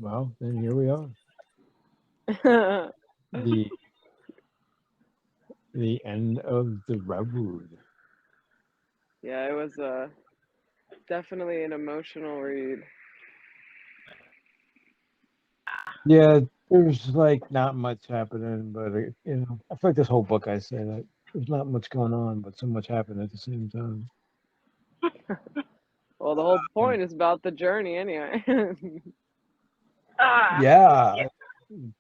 Well, then here we are. The the end of the road. Yeah, it was definitely an emotional read. Yeah, there's like not much happening, but I feel like this whole book I say that there's not much going on, but so much happening at the same time. Well, the whole Um, point is about the journey anyway. Uh, yeah, yeah.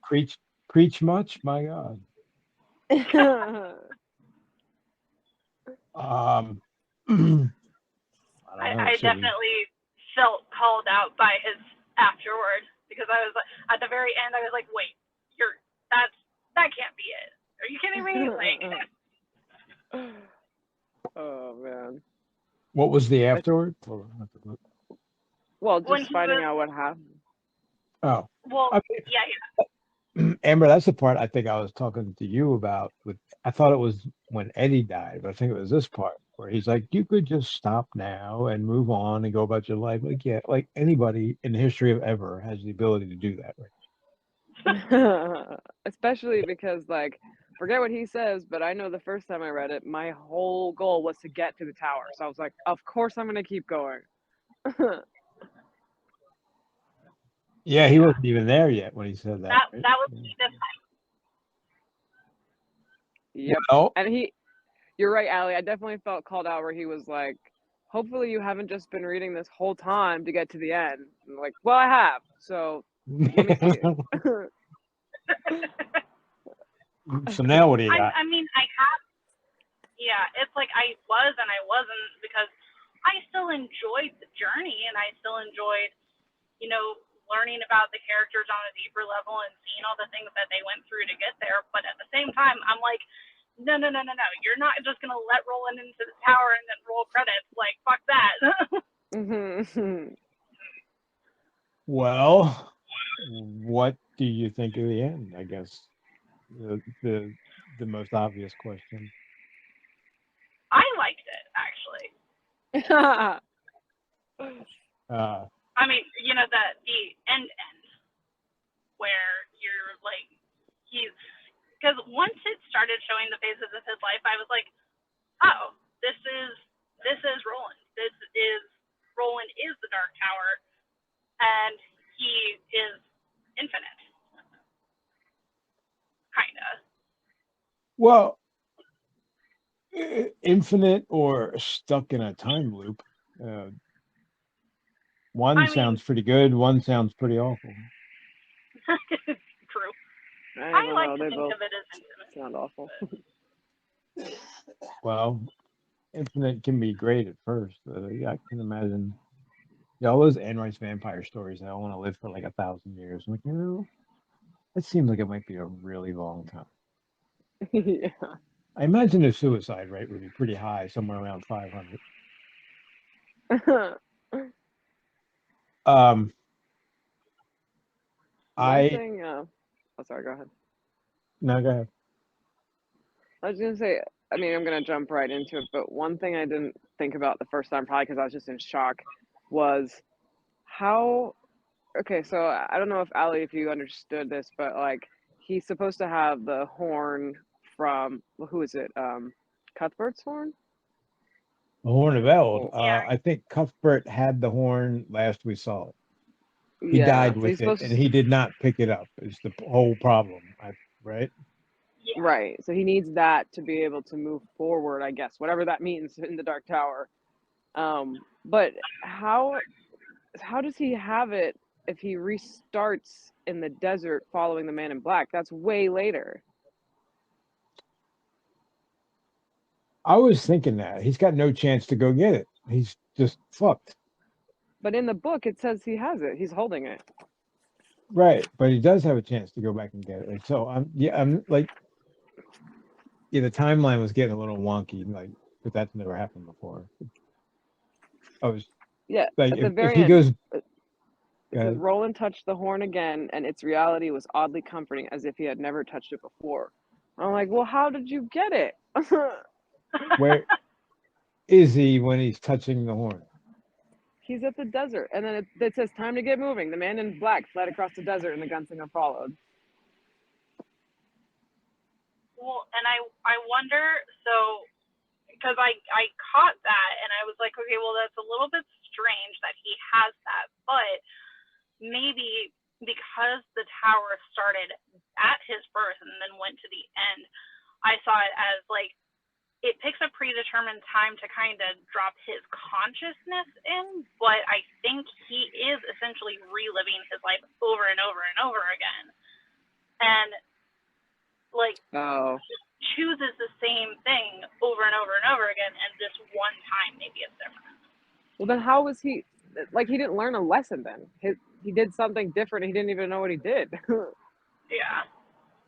preach, preach much, my God. Um, I don't know. I Should we? definitely felt called out by his afterward because I was like, at the very end, I was like, wait, you're that's that can't be it. Are you kidding me? Like Oh man. What was the I, afterward? Hold on, I have to look. well, when just he finding was out what happened. Oh, well, I yeah, mean, Amber, that's the part I think I was talking to you about. With I thought it was when Eddie died, but I think it was this part where he's like, "You could just stop now and move on and go about your life." Like, yeah, like anybody in the history of ever has the ability to do that, right? Especially because, like, forget what he says, but I know the first time I read it, my whole goal was to get to the tower. So I was like, of course I'm gonna keep going. Yeah, he yeah. wasn't even there yet when he said that, right? That was Yeah. me this time. Yep. Well, And you're right, Allie. I definitely felt called out where he was like, hopefully you haven't just been reading this whole time to get to the end. I'm like, well, I have. So let me see it. so now what do you got? I mean, I have. Yeah, it's like I was and I wasn't because I still enjoyed the journey and I still enjoyed, you know, learning about the characters on a deeper level and seeing all the things that they went through to get there. But at the same time, I'm like, no, no, no, no, no. You're not just gonna let Roland into the tower and then roll credits. Like, fuck that. Well, what do you think of the end? I guess the most obvious question. I liked it actually. Uh, I mean, you know, the end where you're like he's because once it started showing the phases of his life, I was like, oh, this is Roland. This is Roland is the Dark Tower, and he is infinite, kinda. well, infinite or stuck in a time loop. Uh, one I mean, sounds pretty good. One sounds pretty awful. true. I I don't like know. to They think both of it as infinite, sound awful. but Well, infinite can be great at first. Yeah, I can imagine. Yeah, all those Anne Rice vampire stories. I want to live for like 1,000 years. I'm like, it seems like it might be a really long time. Yeah. I imagine the suicide rate would be pretty high, somewhere around 500. Um, One I thing, oh, sorry, go ahead. no, go ahead. I was gonna say, I mean, I'm gonna jump right into it, but one thing I didn't think about the first time, probably because I was just in shock, was how. Okay, so I don't know if Ali, if you understood this, but like he's supposed to have the horn from well, who is it? Cuthbert's horn. The Horn of Eld. Oh, yeah, I think Cuthbert had the horn last we saw it. He yeah. died So he's with it, and supposed he did not pick it up. Is the whole problem, right? yeah. right. So he needs that to be able to move forward, I guess, whatever that means in the Dark Tower. But how does he have it if he restarts in the desert following the Man in Black? That's way later. I was thinking that he's got no chance to go get it. He's just fucked. But in the book, it says he has it. He's holding it. Right, but he does have a chance to go back and get it. Like, so I'm like, yeah, the timeline was getting a little wonky, like, but that's never happened before. I was Yeah, like, at the if very he end, goes, it says Roland touched the horn again, and its reality was oddly comforting, as if he had never touched it before. I'm like, well, how did you get it? where is he when he's touching the horn? He's at the desert, and then it says time to get moving. The man in black fled across the desert, and the gunslinger followed. Well, and I wonder, so, because I caught that, and I was like, okay, well, that's a little bit strange that he has that, but maybe because the tower started at his birth and then went to the end, I saw it as like, it picks a predetermined time to kind of drop his consciousness in, but I think he is essentially reliving his life over and over and over again. And like chooses the same thing over and over and over again, and this one time maybe it's different. Well, then how was he, like, he didn't learn a lesson then? He did something different. He didn't even know what he did. Yeah.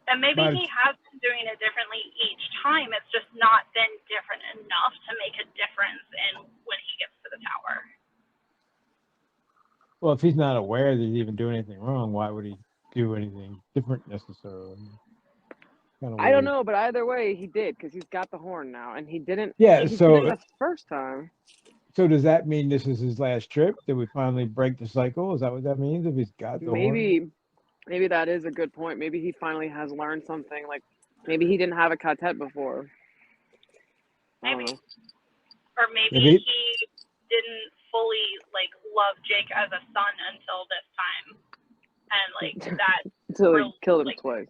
And maybe he has been doing it differently each time. It's just not been different enough to make a difference in when he gets to the tower. Well, if he's not aware that he's even doing anything wrong, why would he do anything different necessarily? I don't know, but either way, he did, because he's got the horn now, and he didn't. Yeah, he so did it the first time. So does that mean this is his last trip? Did we finally break the cycle? Is that what that means? If he's got the horn? Maybe that is a good point. Maybe he finally has learned something. Like, maybe he didn't have a quartet before. Maybe. Or maybe he didn't fully, like, love Jake as a son until this time. And, like, that... Until he killed him, like, twice.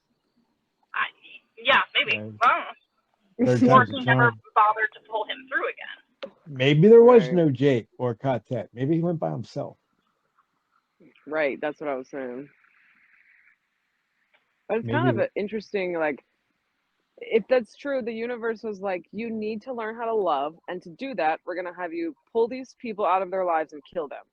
Yeah, maybe. I don't know. Or he never bothered to pull him through again. Maybe there was no Jake or quartet. Maybe he went by himself. Right, that's what I was saying. But it's kind of an interesting, like, if that's true, the universe was like, you need to learn how to love, and to do that, we're going to have you pull these people out of their lives and kill them.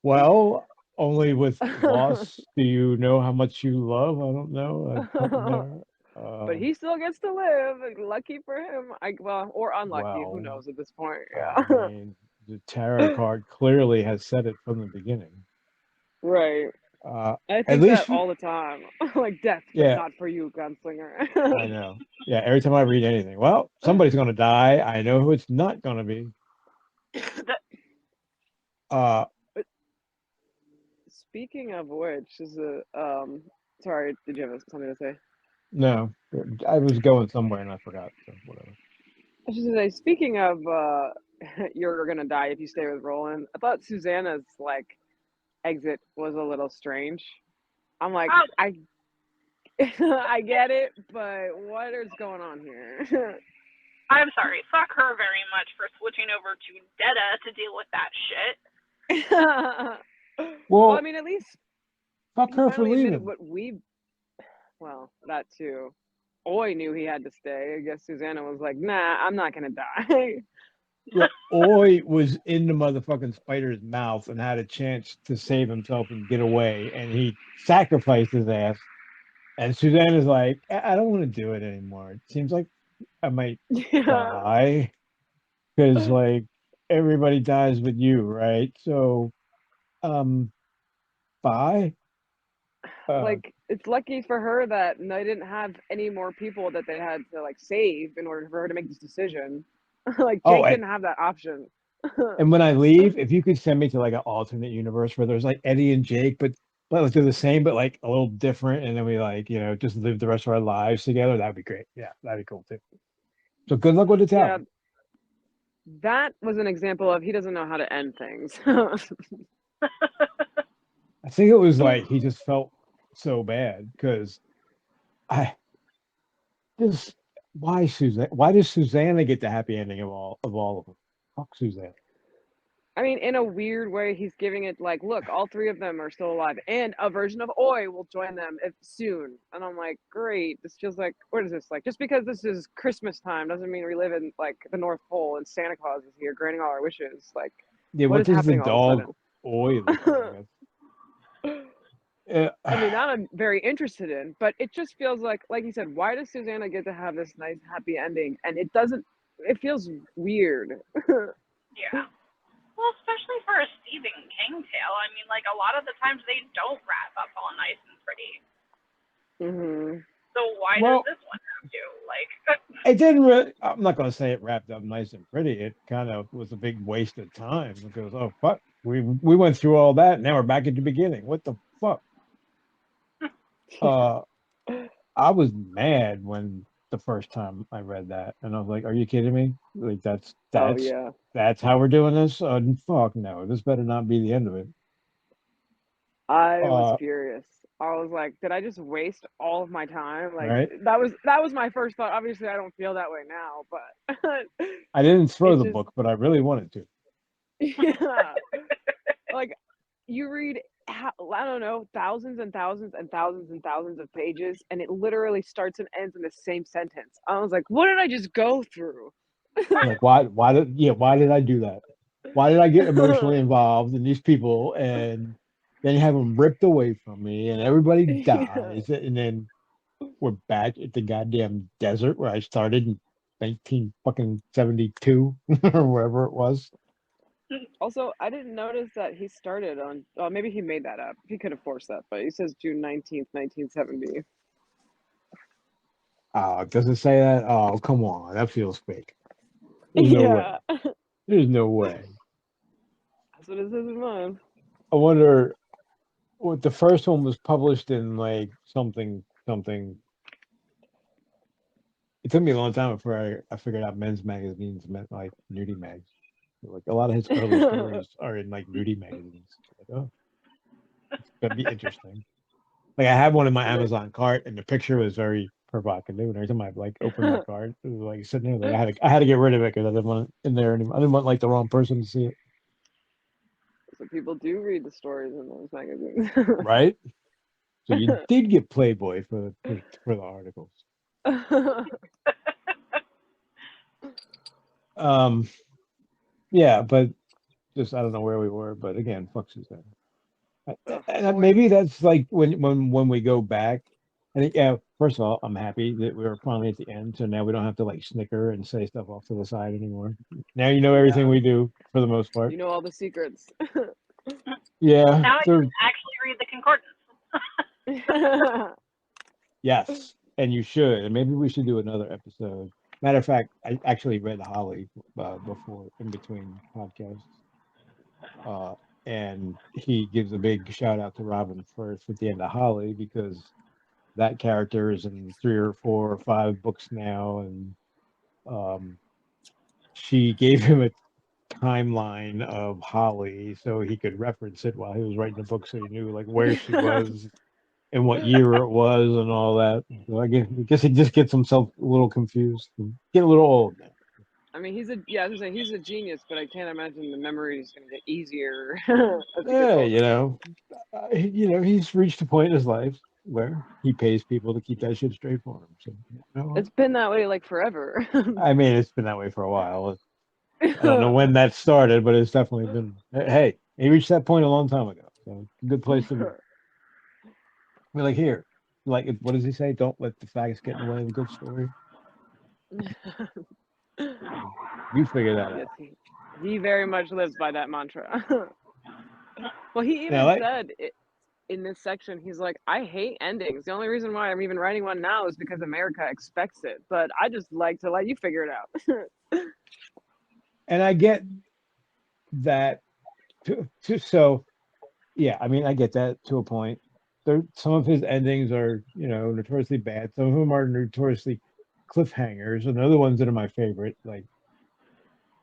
Well, only with loss do you know how much you love. I don't know. But he still gets to live. Lucky for him. Or unlucky. Who knows at this point? Yeah. I mean, the tarot card clearly has said it from the beginning. Right. I think that all the time. Like, death, but not for you, gunslinger. I know. Yeah, every time I read anything, well, somebody's going to die. I know who it's not going to be. Speaking of which, is sorry, did you have something to say? No, I was going somewhere and I forgot. So whatever. I should say, speaking of you're gonna die if you stay with Roland, I thought Susanna's like exit was a little strange. I'm like, I get it, but what is going on here? I'm sorry. Fuck her very much for switching over to Detta to deal with that shit. Well, I mean, at least fuck her for leaving. Well, that too. Oi knew he had to stay. I guess Susanna was like, nah, I'm not gonna die. Yeah, Oi was in the motherfucking spider's mouth and had a chance to save himself and get away, and he sacrificed his ass. And Susanna's like, I don't want to do it anymore. It seems like I might die. Because, like, everybody dies with you, right? So, bye. Like, it's lucky for her that they didn't have any more people that they had to, like, save in order for her to make this decision. Like, Jake didn't have that option. And when I leave, if you could send me to, like, an alternate universe where there's, like, Eddie and Jake, but let's do the same, but, like, a little different, and then we, like, you know, just live the rest of our lives together, that'd be great. Yeah, that'd be cool, too. So good luck with the tower. Yeah, that was an example of he doesn't know how to end things. I think it was, like, he just felt so bad, because why does Susanna get the happy ending of all of them? Fuck Susanna. I mean, in a weird way, he's giving it like, look, all three of them are still alive, and a version of Oi will join them soon. And I'm like, great. This feels like, what is this like? Just because this is Christmas time doesn't mean we live in like the North Pole and Santa Claus is here granting all our wishes. Like, yeah, what is the dog Oi? I mean, that I'm very interested in, but it just feels like you said, why does Susanna get to have this nice, happy ending? And it feels weird. Yeah. Well, especially for a Stephen King tale. I mean, like, a lot of the times they don't wrap up all nice and pretty. Mm-hmm. So why does this one have to? Like, It didn't really. I'm not going to say it wrapped up nice and pretty. It kind of was a big waste of time because oh fuck, we went through all that. Now we're back at the beginning. What the fuck? Uh, I was mad when the first time I read that, and I was like, "Are you kidding me? Like Oh yeah. that's how we're doing this? Fuck no, this better not be the end of it." I was furious. I was like, did I just waste all of my time? Like Right? that was my first thought. Obviously, I don't feel that way now, but I didn't throw it the just book, but I really wanted to. yeah. Like you read I don't know, thousands and thousands and thousands and thousands of pages and it literally starts and ends in the same sentence. I was like, what did I just go through? Like why did I do that? Why did I get emotionally involved in these people and then have them ripped away from me and everybody Yeah. dies and then we're back at the goddamn desert where I started in 19 fucking 72 or wherever it was. Also, I didn't notice that he started on maybe he made that up. He could have forced that, but he says June 19th, 1970. Does it say that? Oh, come on. That feels fake. There's no way. Yeah. There's no way. That's what it says in mine. I wonder what the first one was published in like something. It took me a long time before I figured out men's magazines meant like nudie mags. Like a lot of his early stories are in like nudie magazines. Like, oh, it's gonna be interesting. Like I had one in my Amazon cart, and the picture was very provocative. And every time I like opened my cart, it was like sitting there. Like I had to get rid of it because I didn't want it in there anymore. I didn't want like the wrong person to see it. So people do read the stories in those magazines. Right. So you did get Playboy for the articles. Yeah, but just I don't know where we were. But again, fuck Suzanne. And maybe that's like when we go back. I think yeah. First of all, I'm happy that we were finally at the end, so now we don't have to like snicker and say stuff off to the side anymore. Now you know everything Yeah. we do for the most part. You know all the secrets. Yeah. Now I can actually read the concordance. Yes, and you should. And maybe we should do another episode. Matter of fact, I actually read Holly before in between podcasts. Uh, and he gives a big shout out to Robin Firth at the end of Holly because that character is in 3 or 4 or 5 books now, and um, she gave him a timeline of Holly so he could reference it while he was writing the book, so he knew like where she was and what year it was and all that. So I guess he just gets himself a little confused, and get a little old now. I mean, I was gonna say he's a genius, but I can't imagine the memory is gonna get easier as he gets Yeah, older. he's reached a point in his life where he pays people to keep that shit straight for him. So you know what? It's been that way like forever. I mean, it's been that way for a while. I don't know when that started, but it's definitely been. Hey, he reached that point a long time ago. So it's a good place to be. We're like here, like what does he say? Don't let the facts get in the way of a good story. You figure that Yes, out. he very much lives by that mantra. Well, he Now, even like, said in this section, he's like, I hate endings. The only reason why I'm even writing one now is because America expects it. But I just like to let you figure it out. and I get that. So, yeah, I mean, I get that to a point. Some of his endings are, notoriously bad. Some of them are notoriously cliffhangers, and other ones that are my favorite, like,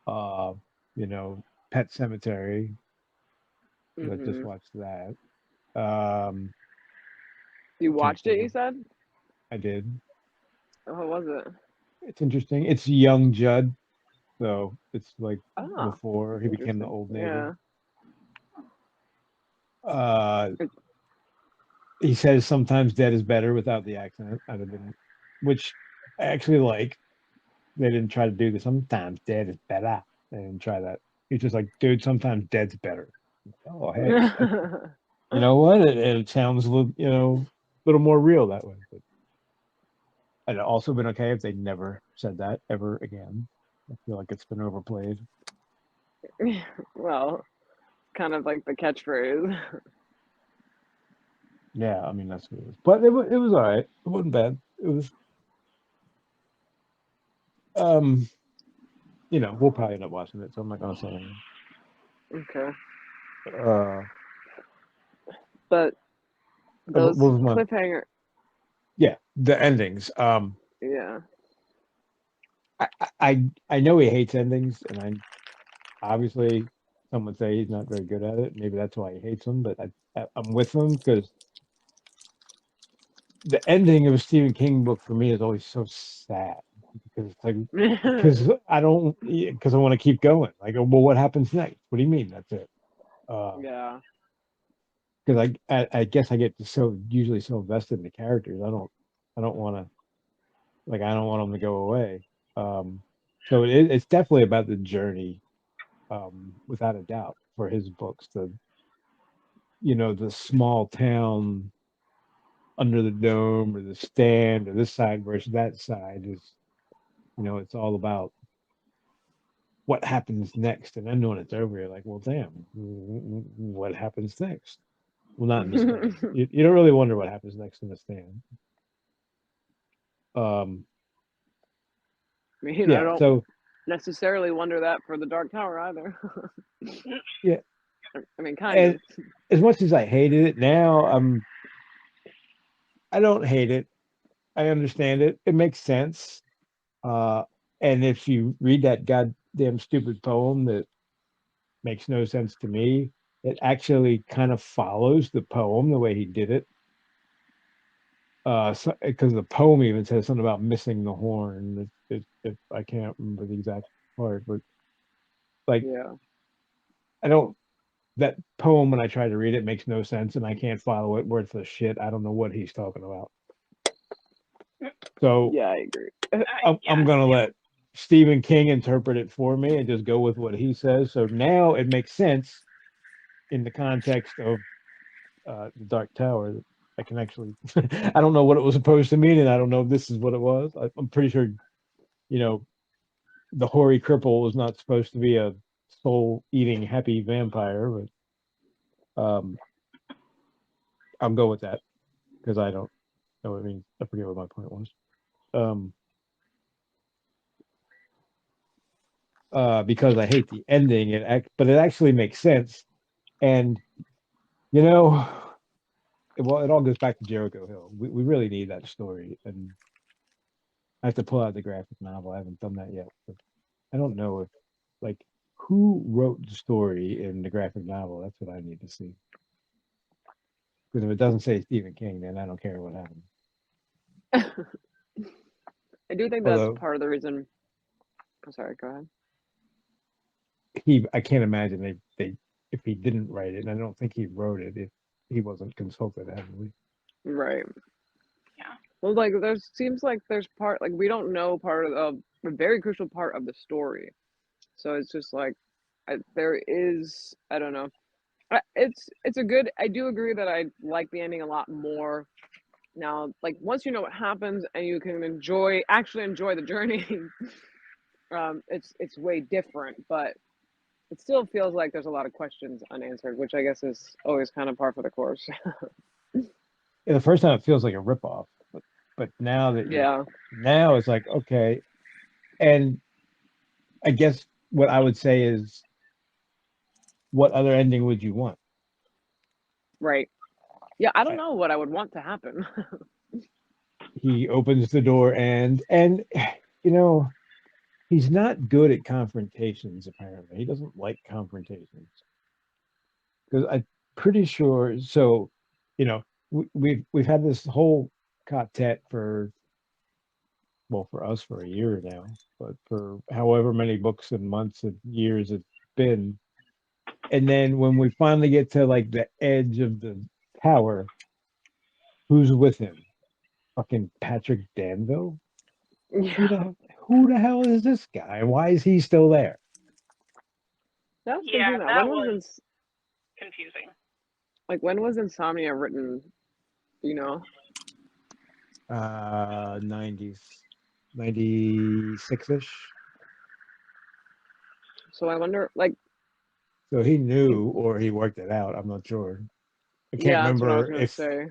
uh, you know, Pet Cemetery. I just Hmm. watched that. Um, You it's watched it, you interesting. said? I did. Oh, what was it? It's interesting. It's young Judd, so it's like Oh, before that's he became the interesting. old Navy. Yeah. Uh, he says sometimes dead is better without the accent. I'd have been, which I actually like. They didn't try to do the sometimes dead is better. They didn't try that. He's just like, dude, sometimes dead's better. Oh, hey, you know what? It sounds a little, little more real that way. But I'd also been okay if they never said that ever again. I feel like it's been overplayed. Well, kind of like the catchphrase. Yeah, I mean that's what it was. But it was all right. It wasn't bad. It was You know, we'll probably end up watching it, so I'm not gonna say anything. Okay. Uh, But what those was my cliffhanger, yeah, the endings. yeah. I know he hates endings, and I obviously some would say he's not very good at it. Maybe that's why he hates them, but I'm with him because the ending of a Stephen King book for me is always so sad because it's like because I don't because I want to keep going. Like, well, what happens next? What do you mean? That's it? Yeah. Because I guess I get so usually so invested in the characters. I don't want to like I don't want them to go away. So it's definitely about the journey, without a doubt, for his books. The small town under the dome or the stand or this side versus that side is it's all about what happens next. And then when it's over, you're like, well, damn, what happens next? Well, not in the stand. You don't really wonder what happens next in the stand. Um, I mean, I yeah. don't So necessarily wonder that for the Dark Tower either. yeah, I mean, kind and of. as much as I hated it now, I don't hate it. I understand it. It makes sense. Uh, and if you read that goddamn stupid poem that makes no sense to me, it actually kind of follows the poem the way he did it. Because the poem even says something about missing the horn. I can't remember the exact part, but like Yeah. I don't. That poem when I try to read it makes no sense, and I can't follow it word for shit. I don't know what he's talking about. So Yeah, I agree. I'm Yeah, gonna let Stephen King interpret it for me and just go with what he says. So now it makes sense in the context of the Dark Tower. I can actually, I don't know what it was supposed to mean, and I don't know if this is what it was. I'm pretty sure, you know, the hoary cripple was not supposed to be a soul-eating happy vampire, but I'll go with that because I don't know what it means. I forget what my point was. Um, because I hate the ending, but it actually makes sense. And you know, well, it all goes back to Jericho Hill. We really need that story, and I have to pull out the graphic novel. I haven't done that yet, but I don't know if like who wrote the story in the graphic novel. That's what I need to see. Because if it doesn't say Stephen King, then I don't care what happened. I do think that's Although part of the reason. I'm sorry, go ahead. I can't imagine they if he didn't write it, and I don't think he wrote it if he wasn't consulted heavily. Right. yeah, Well, like there seems like there's part like we don't know part of a very crucial part of the story. So it's just like there is I don't know. It's a good. I do agree that I like the ending a lot more now. Like once you know what happens and you can actually enjoy the journey, it's way different. But it still feels like there's a lot of questions unanswered, which I guess is always kind of par for the course. Yeah, the first time it feels like a ripoff, but Yeah. now it's like okay, and I guess what I would say is, what other ending would you want? Right. Yeah. I don't I, know what I would want to happen. he opens the door and you know he's not good at confrontations. Apparently, he doesn't like confrontations because I'm pretty sure. So, we've had this whole quartet for for us for a year now, but for however many books and months and years it's been. And then when we finally get to like the edge of the tower, who's with him? Fucking Patrick Danville? Who Yeah. the who the hell is this guy? Why is he still there? I was yeah, thinking that. that was confusing. When was Insomnia written? Do you know? 90s, 96-ish. So I wonder, like, So he he, knew or he worked it out. I'm not sure. I can't Yeah, that's what I was remember gonna if say.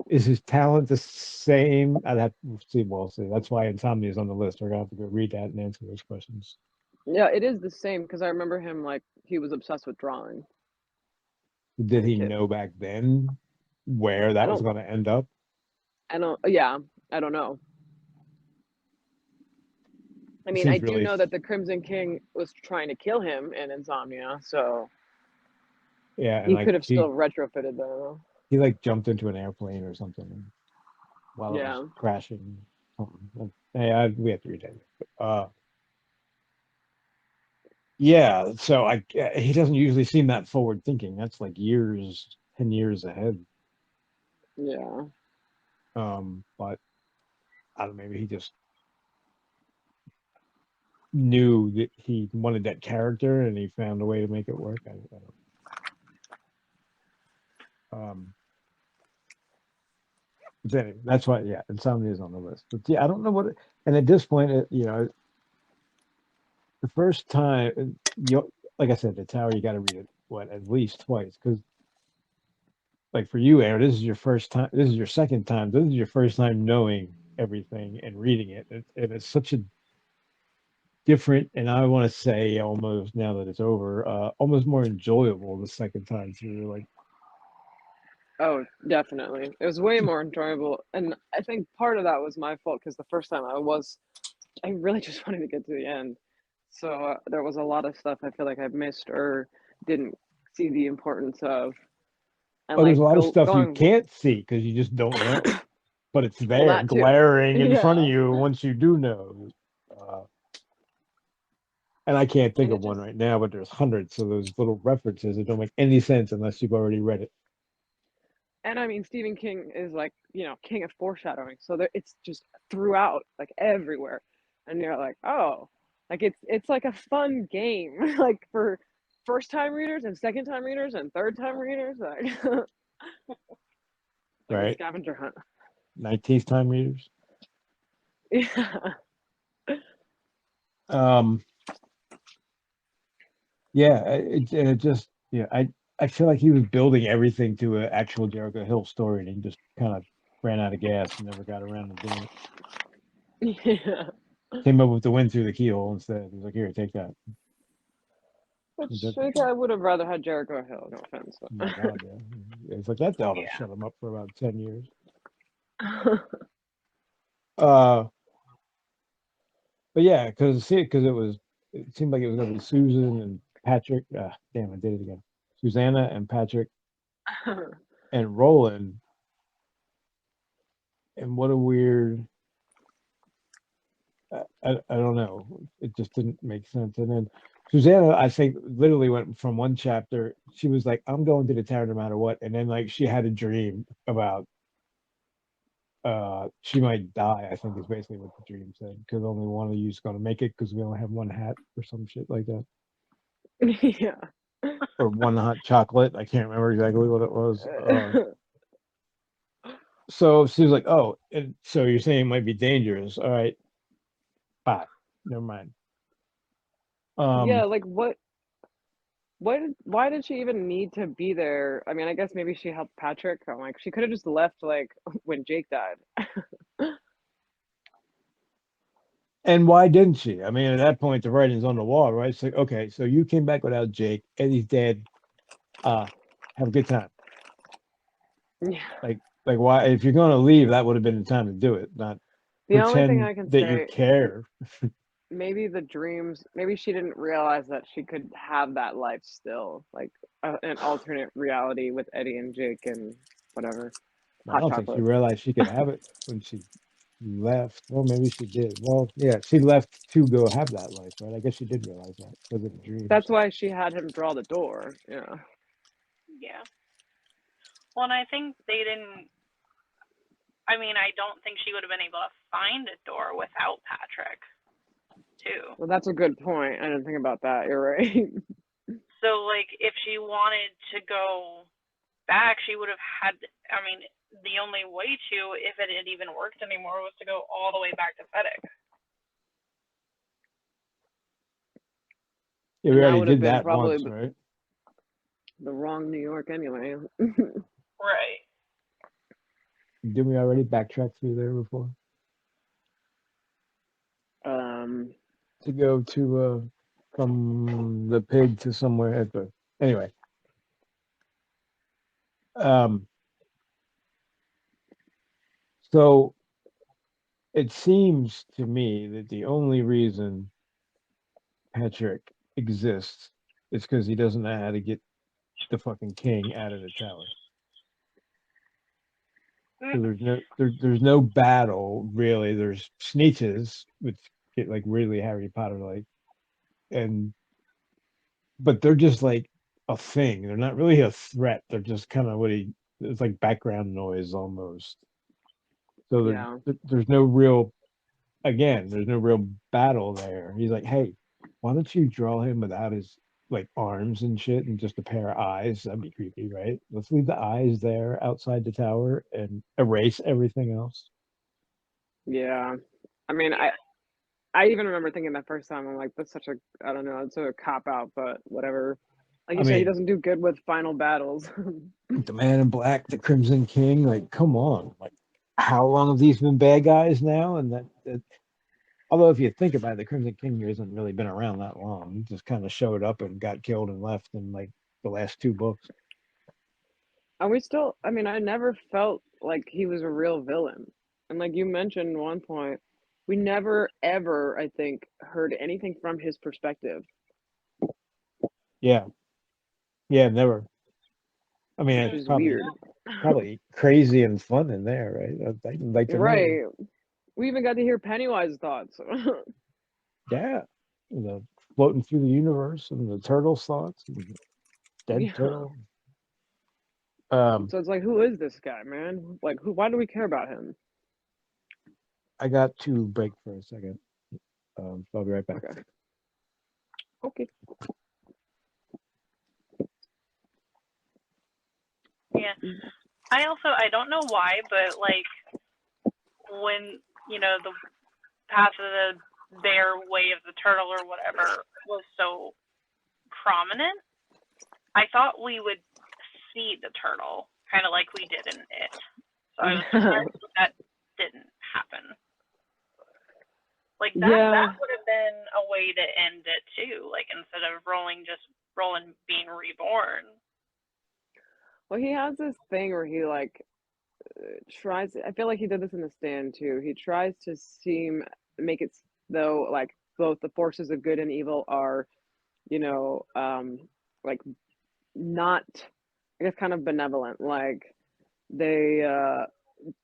is his talent the same. I'd have to see. Well, see, that's why Insomnia is on the list. We're gonna have to go read that and answer those questions. Yeah, it is the same because I remember him like he was obsessed with drawing Did as a he kid. know back then where I that was don't, going to end up? yeah, I don't know. I It mean, I seems do really, know that the Crimson King was trying to kill him in Insomnia, so yeah, and he like could have still retrofitted though. he like jumped into an airplane or something while it was Yeah. crashing. Something. Hey, we have to read that. Yeah, so he doesn't usually seem that forward thinking. That's like years, 10 years ahead. Yeah. But I don't know, maybe he just knew that he wanted that character and he found a way to make it work. I don't know. But anyway, that's why, yeah, Insomnia is on the list. But yeah, I don't know and at this point, the first time, like I said, the Tower, you got to read it, at least twice. Because, like for you, Aaron, this is your first time, this is your second time, this is your first time knowing everything and reading it. And it's such a different, and I want to say almost now that it's over, almost more enjoyable the second time through. Like, Oh, definitely. It was way more enjoyable, and I think part of that was my fault because the first time I really just wanted to get to the end. So there was a lot of stuff I feel like I missed or didn't see the importance of, and oh, there's a like lot of stuff you going. can't see because you just don't know, but it's Well, there, that too. glaring in front of Yeah, you once you do know. Uh, And I can't think and of it one just right now, but there's hundreds of those little references that don't make any sense unless you've already read it. and I mean Stephen King is like king of foreshadowing, so there it's just throughout like everywhere, and you're like oh, like it's like a fun game like for first time readers and second time readers and third time readers like like a Right? scavenger hunt. 19th time readers. Yeah. Um, yeah, it just, yeah, I feel like he was building everything to an actual Jericho Hill story and he just kind of ran out of gas and never got around to doing it. Yeah. Came up with the wind through the keyhole instead. He was like, here, take that. Which I think I would have rather had Jericho Hill, no offense. Oh my God, yeah. It's like that ought to shut him up for about 10 years. Uh, but yeah, because it seemed like it was going to be Susan and Patrick. Damn, I did it again. Susanna and Patrick and Roland. And what a weird, I don't know. It just didn't make sense. And then Susanna, I think, literally went from one chapter. She was like, I'm going to the tower no matter what. And then, like, she had a dream about she might die, I think is basically what the dream said. Because only one of you is going to make it because we only have one hat or some shit like that. Yeah. Or one hot chocolate. I can't remember exactly what it was. So she was like, "Oh, and so you're saying it might be dangerous? All right, bye. Never mind." Yeah, Um, like why did she even need to be there? I mean, I guess maybe she helped Patrick. I'm like, she could have just left like when Jake died. and why didn't she? I mean, at that point, the writing's on the wall, right? It's like, okay, so you came back without Jake. Eddie's dead. Have a good time. Yeah. Like why? If you're going to leave, that would have been the time to do it, not The only thing pretend I can that you say, care. maybe the dreams, maybe she didn't realize that she could have that life still, like an alternate reality with Eddie and Jake and whatever, I hot don't think she chocolate. realized she could have it when she left. Well, maybe she did. Well, yeah, she left to go have that life, right? I guess she did realize that because of the dreams. That's why she had him draw the door. Yeah. Yeah. Well, and I think they didn't. I mean, I don't think she would have been able to find a door without Patrick, too. Well, that's a good point. I didn't think about that. You're right. So, like, if she wanted to go back, she would have had. I mean, the only way to, if it had even worked anymore, was to go all the way back to FedEx. Yeah, we And that already would have did been that probably once, right? the wrong New York anyway. Right. Did we already backtrack through there before? Um, To go to from the pig to somewhere at the anyway. Um, so it seems to me that the only reason Patrick exists is because he doesn't know how to get the fucking king out of the tower. So there's no battle really. There's sneeches, which get like really Harry Potter like, and but they're just like a thing. They're not really a threat. They're just kind of it's like background noise almost. So yeah. there's no real there's no real battle there. He's like, hey, why don't you draw him without his like arms and shit and just a pair of eyes? That'd be creepy, right? Let's leave the eyes there outside the tower and erase everything else. Yeah. I mean, I even remember thinking that first time, I'm like, that's such a, I don't know, it's a cop out, but whatever. Like I you said, he mean, doesn't do good with final battles. the Man in Black, the Crimson King, like, come on, like, how long have these been bad guys now? And that although if you think about it, the Crimson King hasn't really been around that long. He just kind of showed up and got killed and left in like the last two books. And we still, I mean, I never felt like he was a real villain. And like you mentioned one point, we never ever, I think, heard anything from his perspective. Yeah, yeah, never. I mean, Which it's is weird. probably crazy and fun in there, right? I'd like to know. Right. We even got to hear Pennywise's thoughts. Yeah, floating through the universe and the turtle's thoughts, and dead Yeah. turtle. Um, So it's like, who is this guy, man? Like, who? Why do we care about him? I got to break for a second. So I'll be right back. Okay. Okay. Yeah. I don't know why, but like when, the path of the bear way of the turtle or whatever was so prominent, I thought we would see the turtle, kind of like we did in it. So I was surprised that didn't happen. Like that would have been a way to end it too. Like instead of Roland being reborn. Well, he has this thing where he like tries. I feel like he did this in The Stand too. He tries to make it though like both the forces of good and evil are, like not, I guess, kind of benevolent. Like they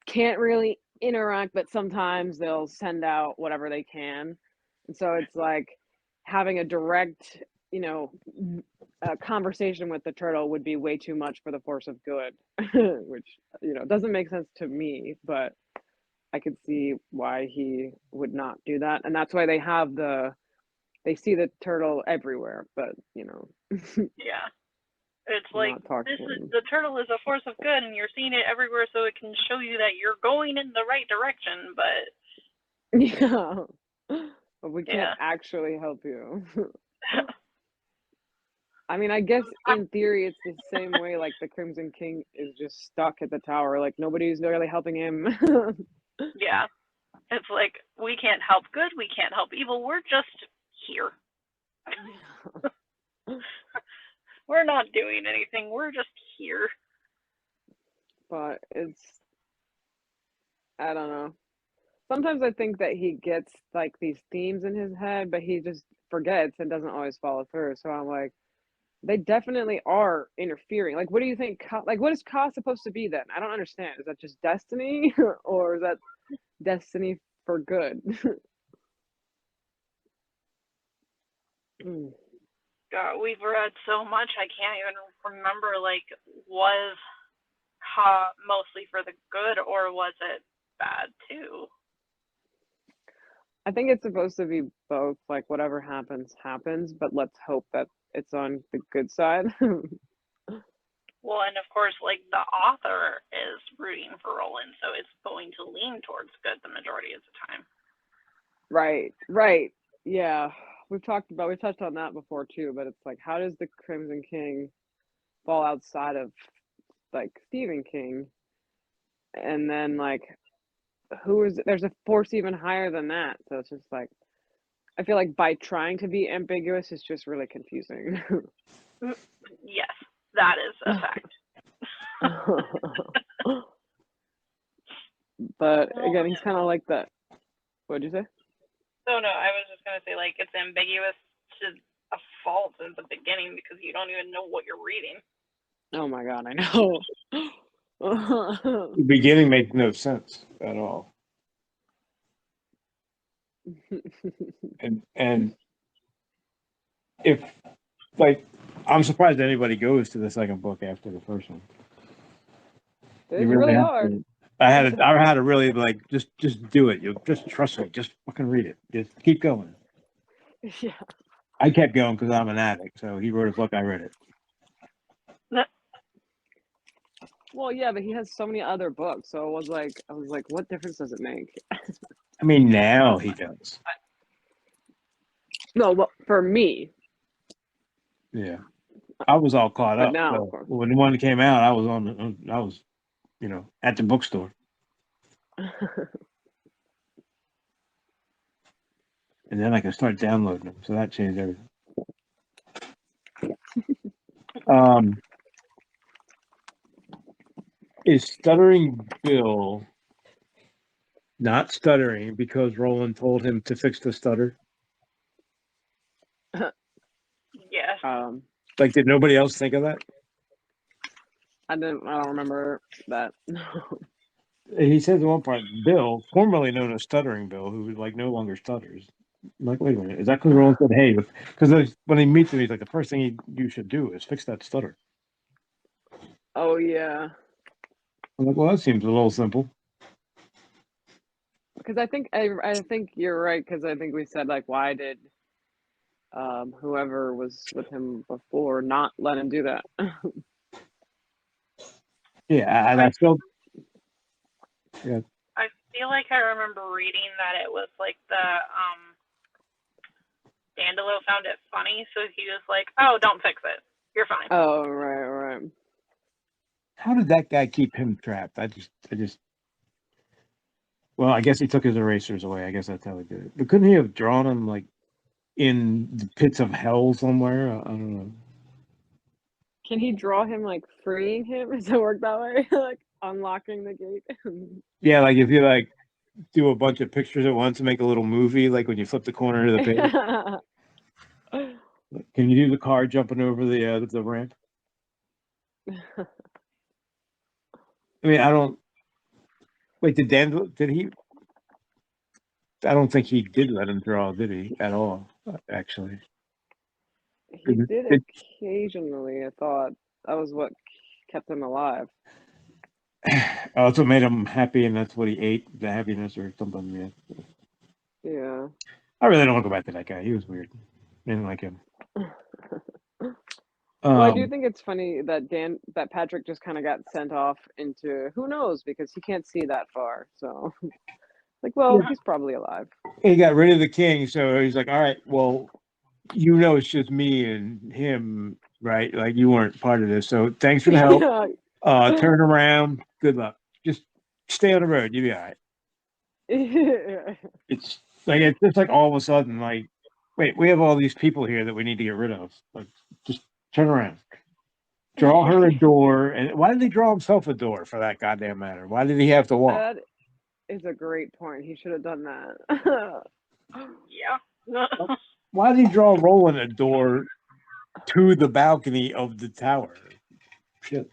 can't really interact, but sometimes they'll send out whatever they can. And so it's like having a direct, conversation with the turtle would be way too much for the force of good, which, doesn't make sense to me, but I could see why he would not do that. And that's why they see the turtle everywhere, but, Yeah. It's like not talk to him. the turtle is a force of good, and you're seeing it everywhere, so it can show you that you're going in the right direction. But Yeah, but we can't yeah, actually help you. I mean, I guess in theory it's the same way. Like the Crimson King is just stuck at the tower. Like nobody's really helping him. yeah. It's like we can't help good, we can't help evil. We're just here. We're not doing anything. We're just here. But I don't know. Sometimes I think that he gets like these themes in his head, but he just forgets and doesn't always follow through. So I'm like, they definitely are interfering. Like, what do you think? Like, what is Ka supposed to be then? I don't understand. Is that just destiny, or is that destiny for good? God, we've read so much. I can't even remember. Like, was Ha mostly for the good, or was it bad too? I think it's supposed to be both. Like, whatever happens, happens. But let's hope that it's on the good side. Well, and of course, like the author is rooting for Roland, so it's going to lean towards good the majority of the time. Right. Yeah. We touched on that before too, but it's like, how does the Crimson King fall outside of like Stephen King, and then like there's a force even higher than that. So it's just like I feel like by trying to be ambiguous is just really confusing. Yes, that is a fact. But again, he's kind of like that. What'd you say? So no, I was just gonna say like it's ambiguous to a fault at the beginning because you don't even know what you're reading. Oh my god, I know. The beginning makes no sense at all. And if like I'm surprised anybody goes to the second book after the first one. It's You really have hard. to- I had to really like just do it. You just trust me. Just fucking read it. Just keep going. Yeah. I kept going because I'm an addict. So he wrote a book. I read it. Well, yeah, but he has so many other books, so I was like, what difference does it make? I mean, now he does. No, well, for me, Yeah, I was all caught but up. now, of So course. when the one came out, I was I was, at the bookstore, and then I could start downloading them. So that changed everything. Is Stuttering Bill not stuttering because Roland told him to fix the stutter? Yes. Like, did nobody else think of that? I don't remember that. He says at one point, Bill, formerly known as Stuttering Bill, who like no longer stutters. I'm like, wait a minute, is that because Roland said, hey, because when he meets him, he's like, the first thing you should do is fix that stutter. Oh yeah, I'm like, well, that seems a little simple. because I think you're right. Because I think we said like, why did whoever was with him before not let him do that? Yeah, and I still, yeah. I feel like I remember reading that it was like the Dandelo found it funny, so he was like, "Oh, don't fix it. You're fine." Oh right. How did that guy keep him trapped? I just. Well, I guess he took his erasers away. I guess that's how he did it. But couldn't he have drawn him like in the pits of hell somewhere? I don't know. Can he draw him like freeing him? Does it work that way? Like unlocking the gate? Yeah, like if you like do a bunch of pictures at once and make a little movie, like when you flip the corner of the page. Can you do the car jumping over the ramp? I mean, I don't. Wait, did he? I don't think he did let him draw, did he? At all, actually. He did It, occasionally. I thought that was what kept him alive. oh, that's what made him happy, and that's what he ate, the happiness or something. Yeah. Yeah. I really don't want to go back to that guy. He was weird. I didn't like him. Well, I do think it's funny that Patrick just kind of got sent off into who knows because he can't see that far. So, like, well, he's probably alive. He got rid of the king, so he's like, all right, well, it's just me and him, right? Like you weren't part of this, so thanks for the help. Turn around. Good luck. Just stay on the road. You'll be all right. It's just like all of a sudden, like, wait, we have all these people here that we need to get rid of. Like, just turn around. Draw her a door. And why did he draw himself a door for that goddamn matter? Why did he have to walk? That is a great point. He should have done that. Yeah. Why did he draw Roland a door to the balcony of the tower? Shit.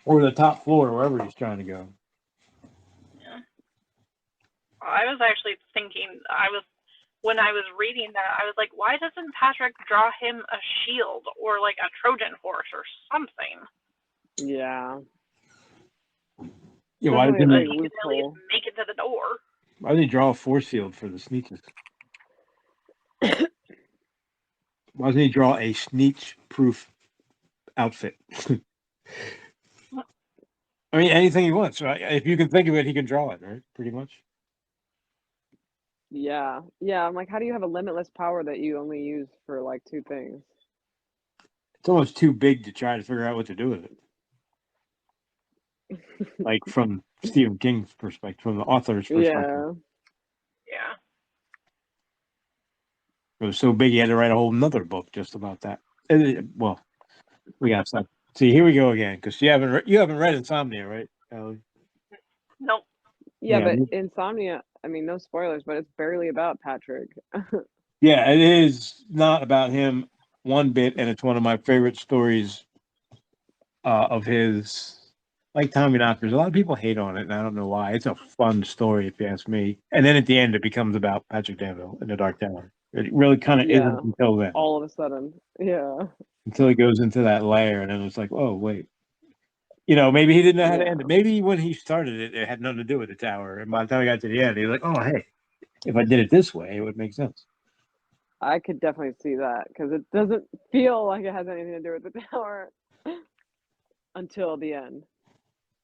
Or the top floor, wherever he's trying to go. Yeah. I was actually thinking, when I was reading that, I was like, why doesn't Patrick draw him a shield or like a Trojan horse or something? Yeah. Yeah, why did he can at least make it to the door? Why did he draw a force field for the sneeches? Why doesn't he draw a sneech-proof outfit? I mean, anything he wants, right? If you can think of it, he can draw it, right? Pretty much. Yeah. I'm like, how do you have a limitless power that you only use for like two things? It's almost too big to try to figure out what to do with it. Like from Stephen King's perspective, from the author's perspective. Yeah. It was so big he had to write a whole nother book just about that. Well, we got stuff. See, here we go again, because you haven't read Insomnia, right, Ellie? Nope. Yeah, Yeah. but Insomnia, I mean, no spoilers, but it's barely about Patrick. Yeah, it is not about him one bit, and it's one of my favorite stories of his. Like Tommyknockers, a lot of people hate on it, and I don't know why. It's a fun story, if you ask me. And then at the end, it becomes about Patrick Danville in the Dark Tower. It really kind of Yeah. isn't until then. All of a sudden. Yeah. Until he goes into that lair, and then it's like, oh, wait. You know, maybe he didn't know how to end it. Maybe when he started it, it had nothing to do with the tower. And by the time he got to the end, he was like, oh, hey, if I did it this way, it would make sense. I could definitely see that because it doesn't feel like it has anything to do with the tower until the end.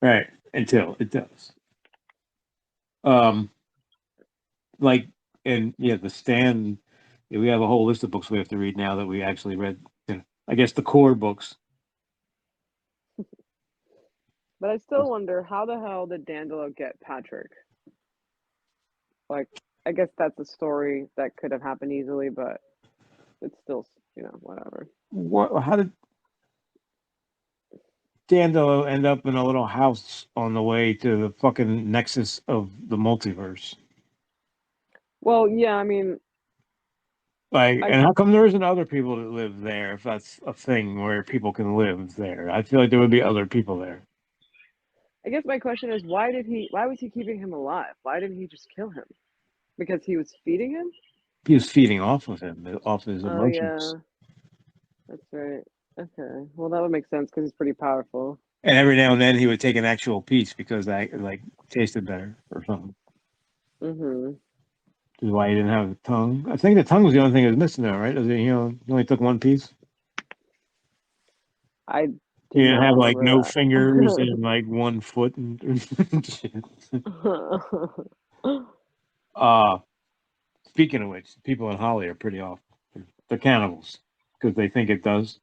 Right. Until it does. Like, and yeah, The Stand, we have a whole list of books we have to read now that we actually read. You know, I guess the core books. But I still wonder how the hell did Dandelo get Patrick? Like, I guess that's a story that could have happened easily, but it's still, whatever. How did Dandelo end up in a little house on the way to the fucking nexus of the multiverse? Well, yeah, I mean, Like, and how come there isn't other people that live there? If that's a thing where people can live there, I feel like there would be other people there. I guess my question is, why was he keeping him alive? Why didn't he just kill him? Because he was feeding him? He was feeding off of him, off his Oh, emotions. yeah. That's right. Okay. Well, that would make sense because he's pretty powerful. And every now and then he would take an actual piece because that like tasted better or something. Mm-hmm. Which is why he didn't have the tongue. I think the tongue was the only thing that was missing though, right? He only took one piece. I He didn't have like no that. fingers and like one foot and shit. Speaking of which, people in Holly are pretty awful. They're cannibals because they think it does.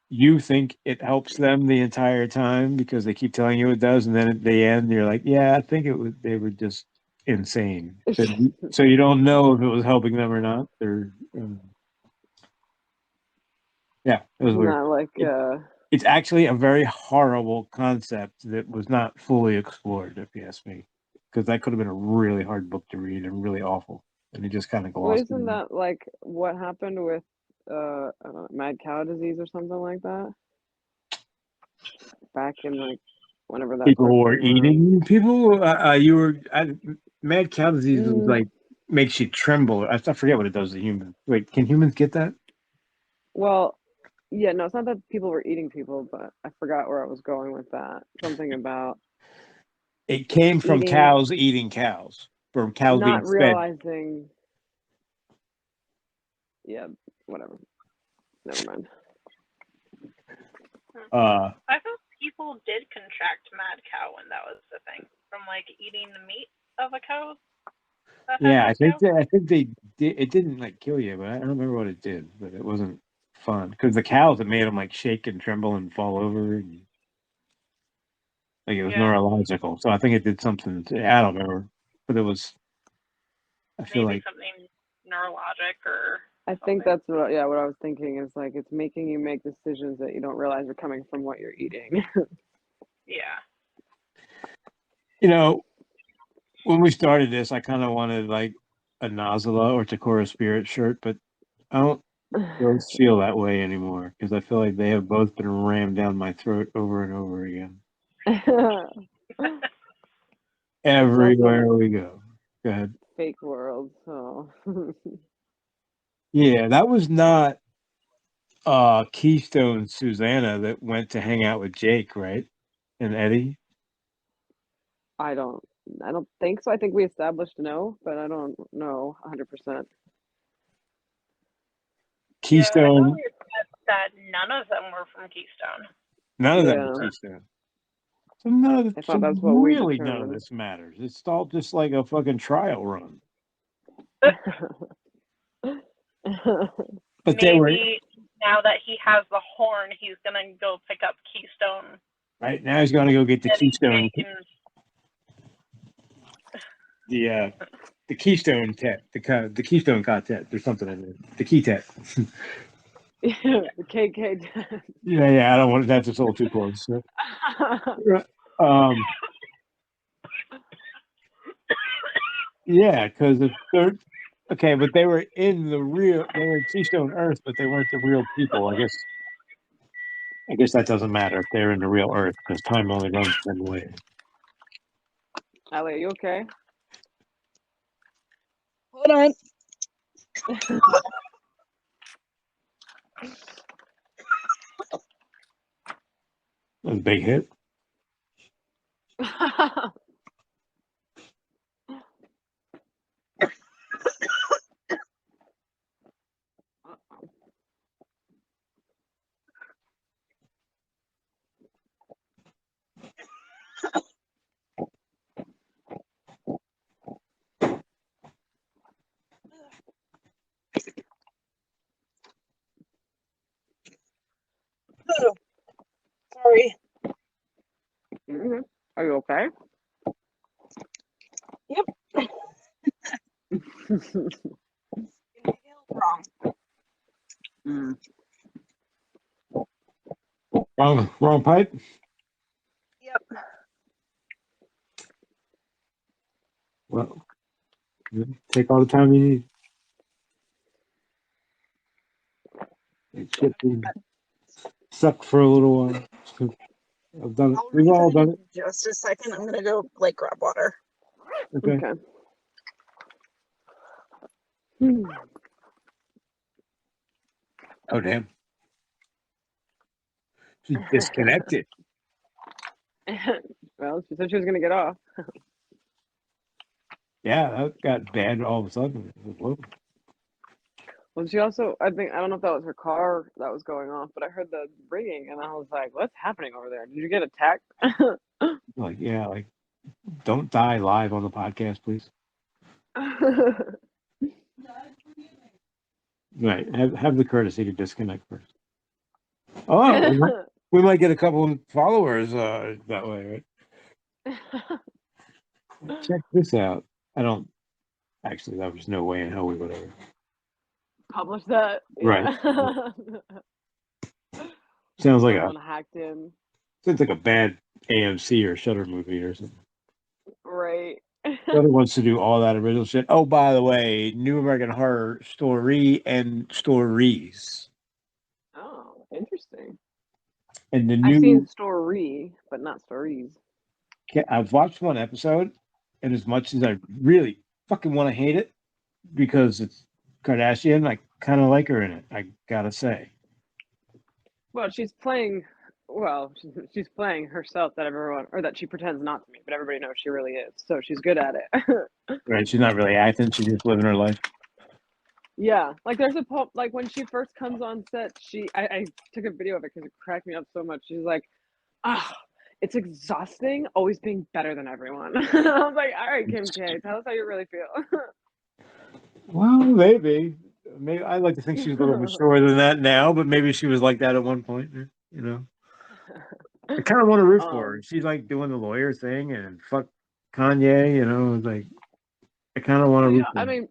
You think it helps them the entire time because they keep telling you it does, and then at the end you're like, yeah, I think it was. They were just insane. So you don't know if it was helping them or not. Yeah, it was weird. Not like It's actually a very horrible concept that was not fully explored, if you ask me, because that could have been a really hard book to read and really awful, and it just kind of well, glossed. isn't that like what happened with I don't know, mad cow disease or something like that? Back in like whenever that People first who are came around. eating people. Mad cow disease was like makes you tremble. I forget what it does to humans. Wait, can humans get that? Well, yeah, no, it's not that people were eating people, but I forgot where I was going with that. Something about It came from cows eating cows, from cows being not fed. realizing. Yeah, whatever. Never mind. I thought people did contract mad cow when that was the thing, from like eating the meat of a cow. Yeah, I think they did. It didn't like kill you, but I don't remember what it did. But it wasn't fun because the cows, it made them like shake and tremble and fall over. And, like it was neurological. So I think it did something. I don't remember, but it was. I feel maybe like something neurologic or. I think that's what I was thinking is like it's making you make decisions that you don't realize are coming from what you're eating. Yeah. You know, when we started this, I kind of wanted like a Nazula or Takora Spirit shirt, but I don't feel that way anymore because I feel like they have both been rammed down my throat over and over again. Everywhere we go. Go ahead. Fake world. So. Yeah, that was not Keystone Susanna that went to hang out with Jake, right? And Eddie. I don't think so. I think we established no, but I don't know 100%. Keystone. Yeah, I thought we said that none of them were from Keystone. None of them were Keystone. So none of this matters. It's all just like a fucking trial run. But maybe now that he has the horn, he's gonna go pick up Keystone. Right now, he's going to go get the Keystone. The Keystone Tet, the Keystone Quartet. There's something in there. The Key Tet. The KK. Yeah. I don't want that to soul too close. So. Yeah, because if they're okay, but they were in Keystone Earth, but they weren't the real people. I guess that doesn't matter if they're in the real Earth because time only runs one way. Allie, are you okay? Hold on. That was a big hit. Sorry. Are you okay? Yep. Wrong. Wrong pipe. Yep. Well, take all the time you need. Suck for a little while. I've done it. We've all done it. Just a second. I'm gonna go grab water. Okay. Oh damn. She disconnected. Well, she said she was gonna get off. Yeah, that got bad all of a sudden. Whoa. Well, she also, I don't know if that was her car that was going off, but I heard the ringing and I was like, what's happening over there? Did you get attacked? Like, don't die live on the podcast, please. Right. Have the courtesy to disconnect first. Oh, we might get a couple of followers that way, right? Check this out. Actually, there was no way in hell we would ever. Publish that. Right. Sounds like someone hacked in. Sounds like a bad AMC or Shutter movie or something. Right. Shutter wants to do all that original shit. Oh, by the way, New American Horror Story and Stories. Oh, interesting. And I've seen Story, but not Stories. I've watched one episode, and as much as I really fucking want to hate it because it's Kardashian, I kind of like her in it. I gotta say. Well, she's playing herself that she pretends not to be, but everybody knows she really is. So she's good at it. Right? She's not really acting; she's just living her life. Yeah, like there's like when she first comes on set, I took a video of it because it cracked me up so much. She's like, it's exhausting always being better than everyone. I was like, all right, Kim K, tell us how you really feel. Well, maybe I like to think she's a little mature than that now, but maybe she was like that at one point. I kind of want to root for her. She's like doing the lawyer thing and fuck Kanye. Like I kind of want to root for her. I mean,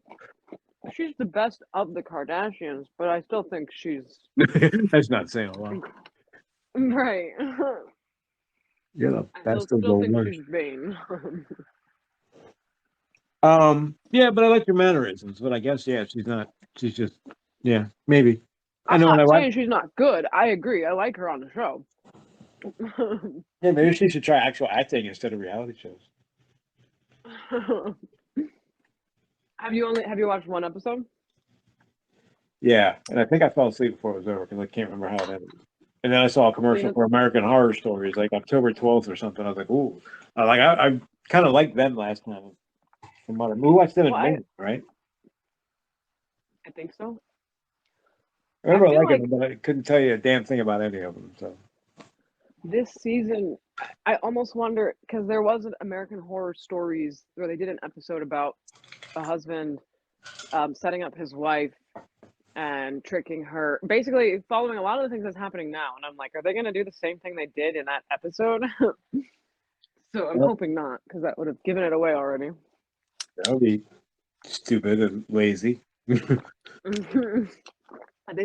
she's the best of the Kardashians, but I still think she's. That's not saying a lot. Right. Yeah, I still think she's vain. Yeah, but I like her mannerisms. But I guess she's not. She's just maybe. I'm not saying she's not good. I agree. I like her on the show. Yeah, maybe she should try actual acting instead of reality shows. Have you watched one episode? Yeah, and I think I fell asleep before it was over because I can't remember how it ended. And then I saw a commercial for American Horror Stories, like October 12th or something. I was like, ooh, I kind of liked them last time. We watched them in May, right? I think so. I remember liking them, but I couldn't tell you a damn thing about any of them. So this season, I almost wonder because there was an American Horror Stories where they did an episode about a husband setting up his wife and tricking her, basically following a lot of the things that's happening now. And I'm like, are they going to do the same thing they did in that episode? So I'm Yep. hoping not, because that would have given it away already. That would be stupid and lazy. They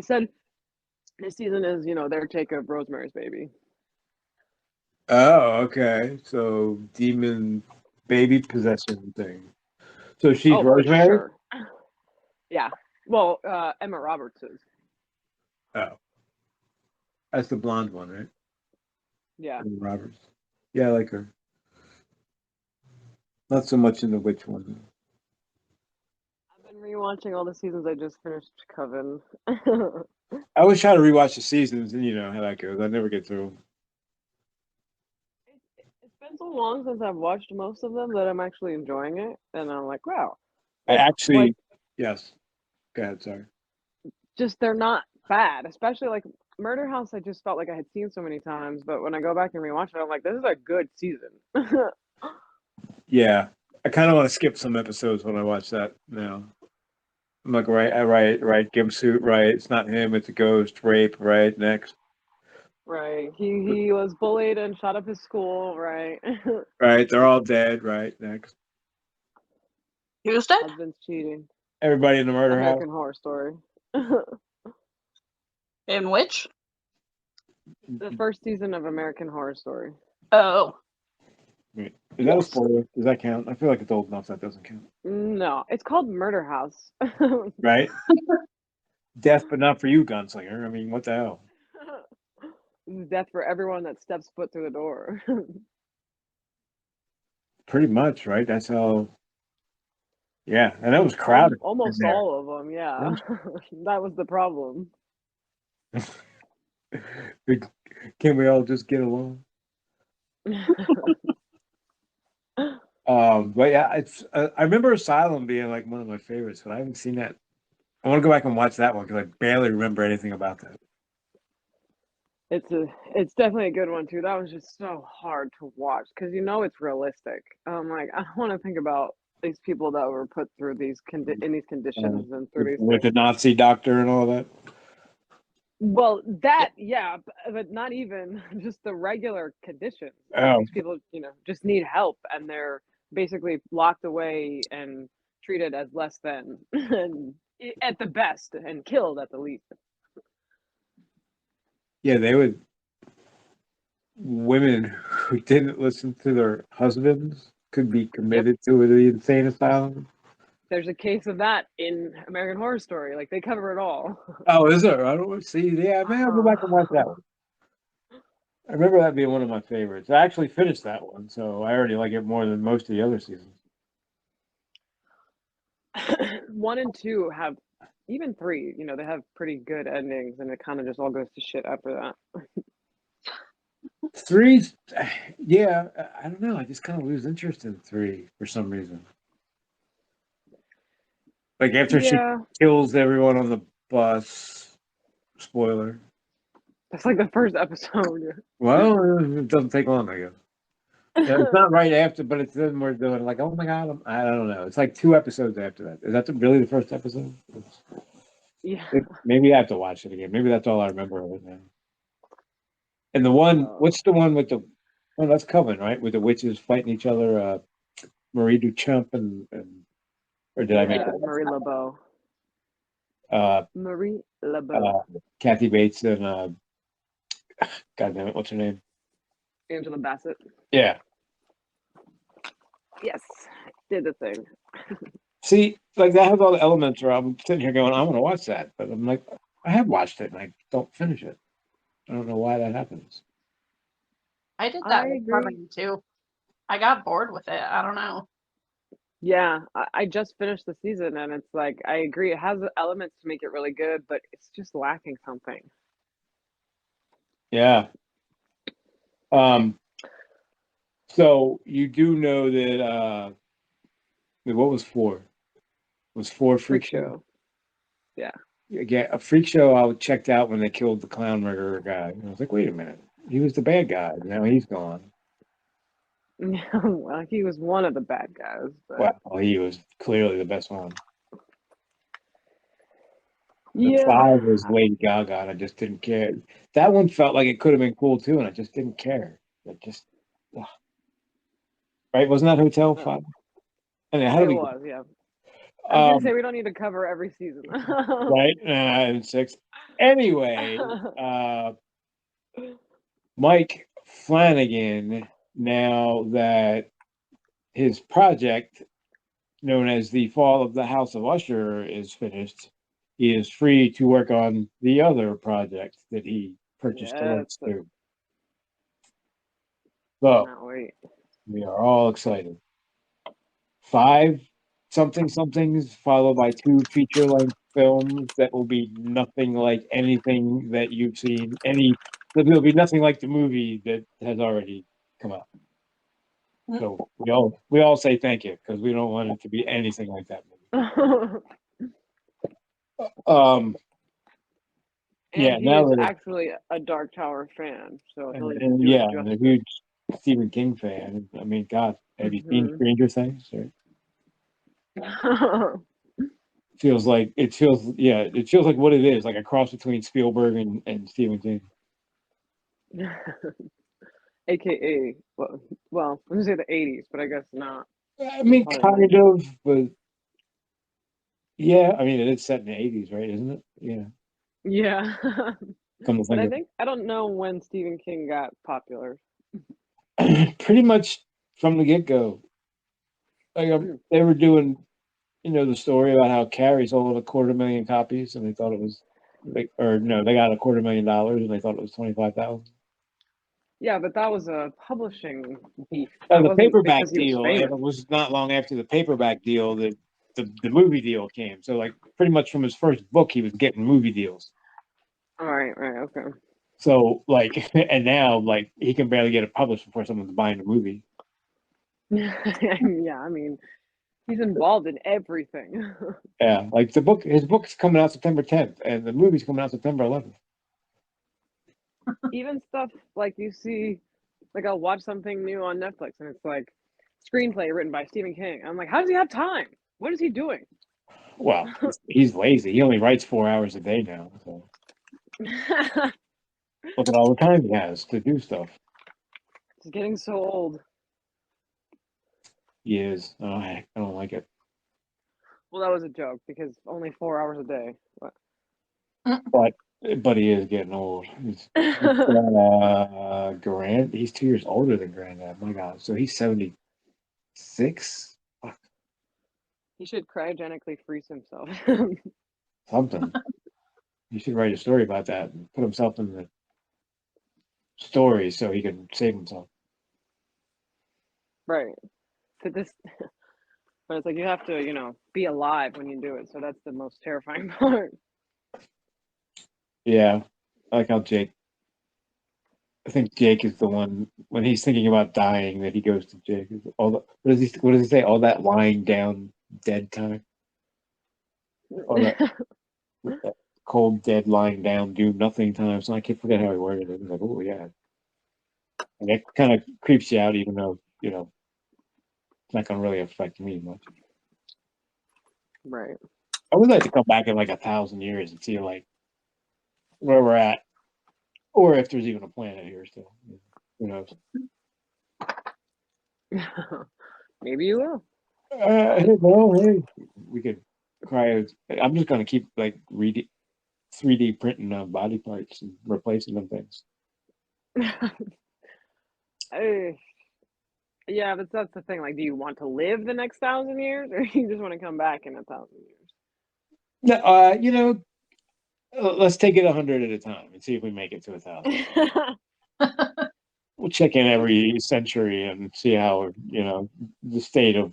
said this season is, their take of Rosemary's Baby. Oh, okay. So demon baby possession thing. So she's Oh, for Rosemary? sure. Yeah. Well, Emma Roberts is. Oh. That's the blonde one, right? Yeah. Emma Roberts. Yeah, I like her. Not so much in the witch one. I've been rewatching all the seasons. I just finished Coven. I always try to rewatch the seasons, and you know how that goes. I never get through them. It's been so long since I've watched most of them that I'm actually enjoying it, and I'm like, wow. I Like, actually, yes. Go ahead, sorry. just they're not bad, especially like Murder House. I just felt like I had seen so many times, but when I go back and rewatch it, I'm like, this is a good season. Yeah, I kind of want to skip some episodes when I watch that now. I'm like, right, Gimp suit, right. It's not him, it's a ghost, rape, right, next. Right. He was bullied and shot up his school, right? Right, they're all dead, right, next. He was dead? Husband's cheating. Everybody in the murder house. American Horror Story. In which? The first season of American Horror Story. Oh. Wait, is that a spoiler? Does that count? I feel like it's old enough that doesn't count. No, it's called Murder House. Right? Death, but not for you, gunslinger. I mean, what the hell? Death for everyone that steps foot through the door. Pretty much, right? That's how. Yeah, and that was crowded. Almost in there. all of them, yeah. That was the problem. Can we all just get along? But yeah, it's. I remember Asylum being like one of my favorites, but I haven't seen that. I want to go back and watch that one because I barely remember anything about that. It's definitely a good one too. That was just so hard to watch because it's realistic. I'm like, I don't want to think about these people that were put through these in these conditions and through these With the things. Nazi doctor and all that. Well, that yeah, but not even just the regular conditions. Oh. These people, just need help, and they're basically locked away and treated as less than, and at the best, and killed at the least. Yeah, they would. Women who didn't listen to their husbands could be committed to the insane asylum. There's a case of that in American Horror Story. Like they cover it all. Oh, is there? I don't see. Yeah, maybe I'll go back and watch that one. I remember that being one of my favorites. I actually finished that one, so I already like it more than most of the other seasons. 1 and 2 have, even 3, they have pretty good endings, and it kind of just all goes to shit after that. 3's, yeah, I don't know. I just kind of lose interest in 3 for some reason. Like after she kills everyone on the bus, spoiler. That's like the first episode. Well, it doesn't take long, I guess. It's not right after, but it's then we're doing like, oh my god, I don't know. It's like 2 episodes after that. Is that really the first episode? Yeah. Maybe I have to watch it again. Maybe that's all I remember of it now. And the one, what's the one with the? Oh, that's Coven, right? With the witches fighting each other. Marie Duchamp and or did I make that? Marie LeBeau. Marie LeBeau. Kathy Bates and God damn it, what's her name? Angela Bassett. Yeah. Yes, did the thing. See, like that has all the elements where I'm sitting here going, I want to watch that, but I'm like, I have watched it and I don't finish it. I don't know why that happens. I did that with Harmony too. I got bored with it. I don't know. Yeah, I just finished the season, and it's like, I agree. It has the elements to make it really good, but it's just lacking something. Yeah. So you do know that what was 4? Was 4 Freak Show? Yeah. Yeah, a Freak Show I checked out when they killed the clown murderer guy. And I was like, wait a minute. He was the bad guy. Now he's gone. Well, he was one of the bad guys. But... Well, he was clearly the best one. The Yeah. 5 was Lady Gaga, and I just didn't care. That one felt like it could have been cool too, and I just didn't care. It just ugh. Right? Wasn't that Hotel 5? And how do It we? was, yeah. I was gonna Um, say we don't need to cover every season. right? And 6. Anyway, Mike Flanagan, now that his project known as The Fall of the House of Usher is finished, he is free to work on the other project that he purchased the Yes, rights to. So cannot wait. we are all excited. 5 something somethings followed by 2 feature-length films that will be nothing like anything that you've seen. There'll be nothing like the movie that has already come out. So we all say thank you because we don't want it to be anything like that movie. And Yeah, he now is that actually a Dark Tower fan, so he'll and do yeah, it I'm a justice. huge Stephen King fan. I mean, God, have you seen Stranger Things? Or feels like it feels like what it is, like a cross between Spielberg and Stephen King. AKA, well, I'm gonna say the 80s, but I guess not. I mean, kind of, but yeah, I mean, it is set in the 80s, right? Isn't it? Yeah. Yeah. But I Think think I don't know when Stephen King got popular. pretty much from the get-go. Like they were doing, the story about how Carrie sold 250,000 copies, and they thought it was like, or no, they got $250,000, and they thought it was 25,000. Yeah, but that was a publishing beef. Oh, That the wasn't paperback because he was deal, and famous. it was not long after the paperback deal that the movie deal came. So, like, pretty much from his first book, he was getting movie deals. All right, okay. So, like, and now, like, he can barely get it published before someone's buying the movie. Yeah, I mean, he's involved in everything. Yeah, like his book's coming out September 10th, and the movie's coming out September 11th. Even stuff like you see, like I'll watch something new on Netflix, and it's like screenplay written by Stephen King. I'm like, how does he have time? What is he doing? Well, he's lazy. He only writes 4 hours a day now. So look at all the time he has to do stuff. He's getting so old. He is. Oh, I don't like it. Well, that was a joke because only 4 hours a day. But he is getting old. He's He's 2 years older than Granddad. My God. So he's 76? Fuck. He should cryogenically freeze himself. Something. You should write a story about that and put himself in the story so he can save himself. Right. But it's like you have to, be alive when you do it. So that's the most terrifying part. Yeah. I like how I think Jake is the one when he's thinking about dying that he goes to Jake. What does he say? All that lying down dead time. All that cold dead lying down do nothing time. So I can't forget how he worded it. He's like, oh yeah. And it kind of creeps you out, even though it's not gonna really affect me much. Right. I would like to come back in like 1,000 years and see like where we're at, or if there's even a planet here still. Who knows? Maybe you will. Hey, we could cryo. I'm just gonna keep like 3D printing body parts and replacing them things. Yeah, but that's the thing. Like, do you want to live the next 1,000 years, or you just want to come back in 1,000 years? No, let's take it 100 at a time and see if we make it to 1,000. We'll check in every century and see how the state of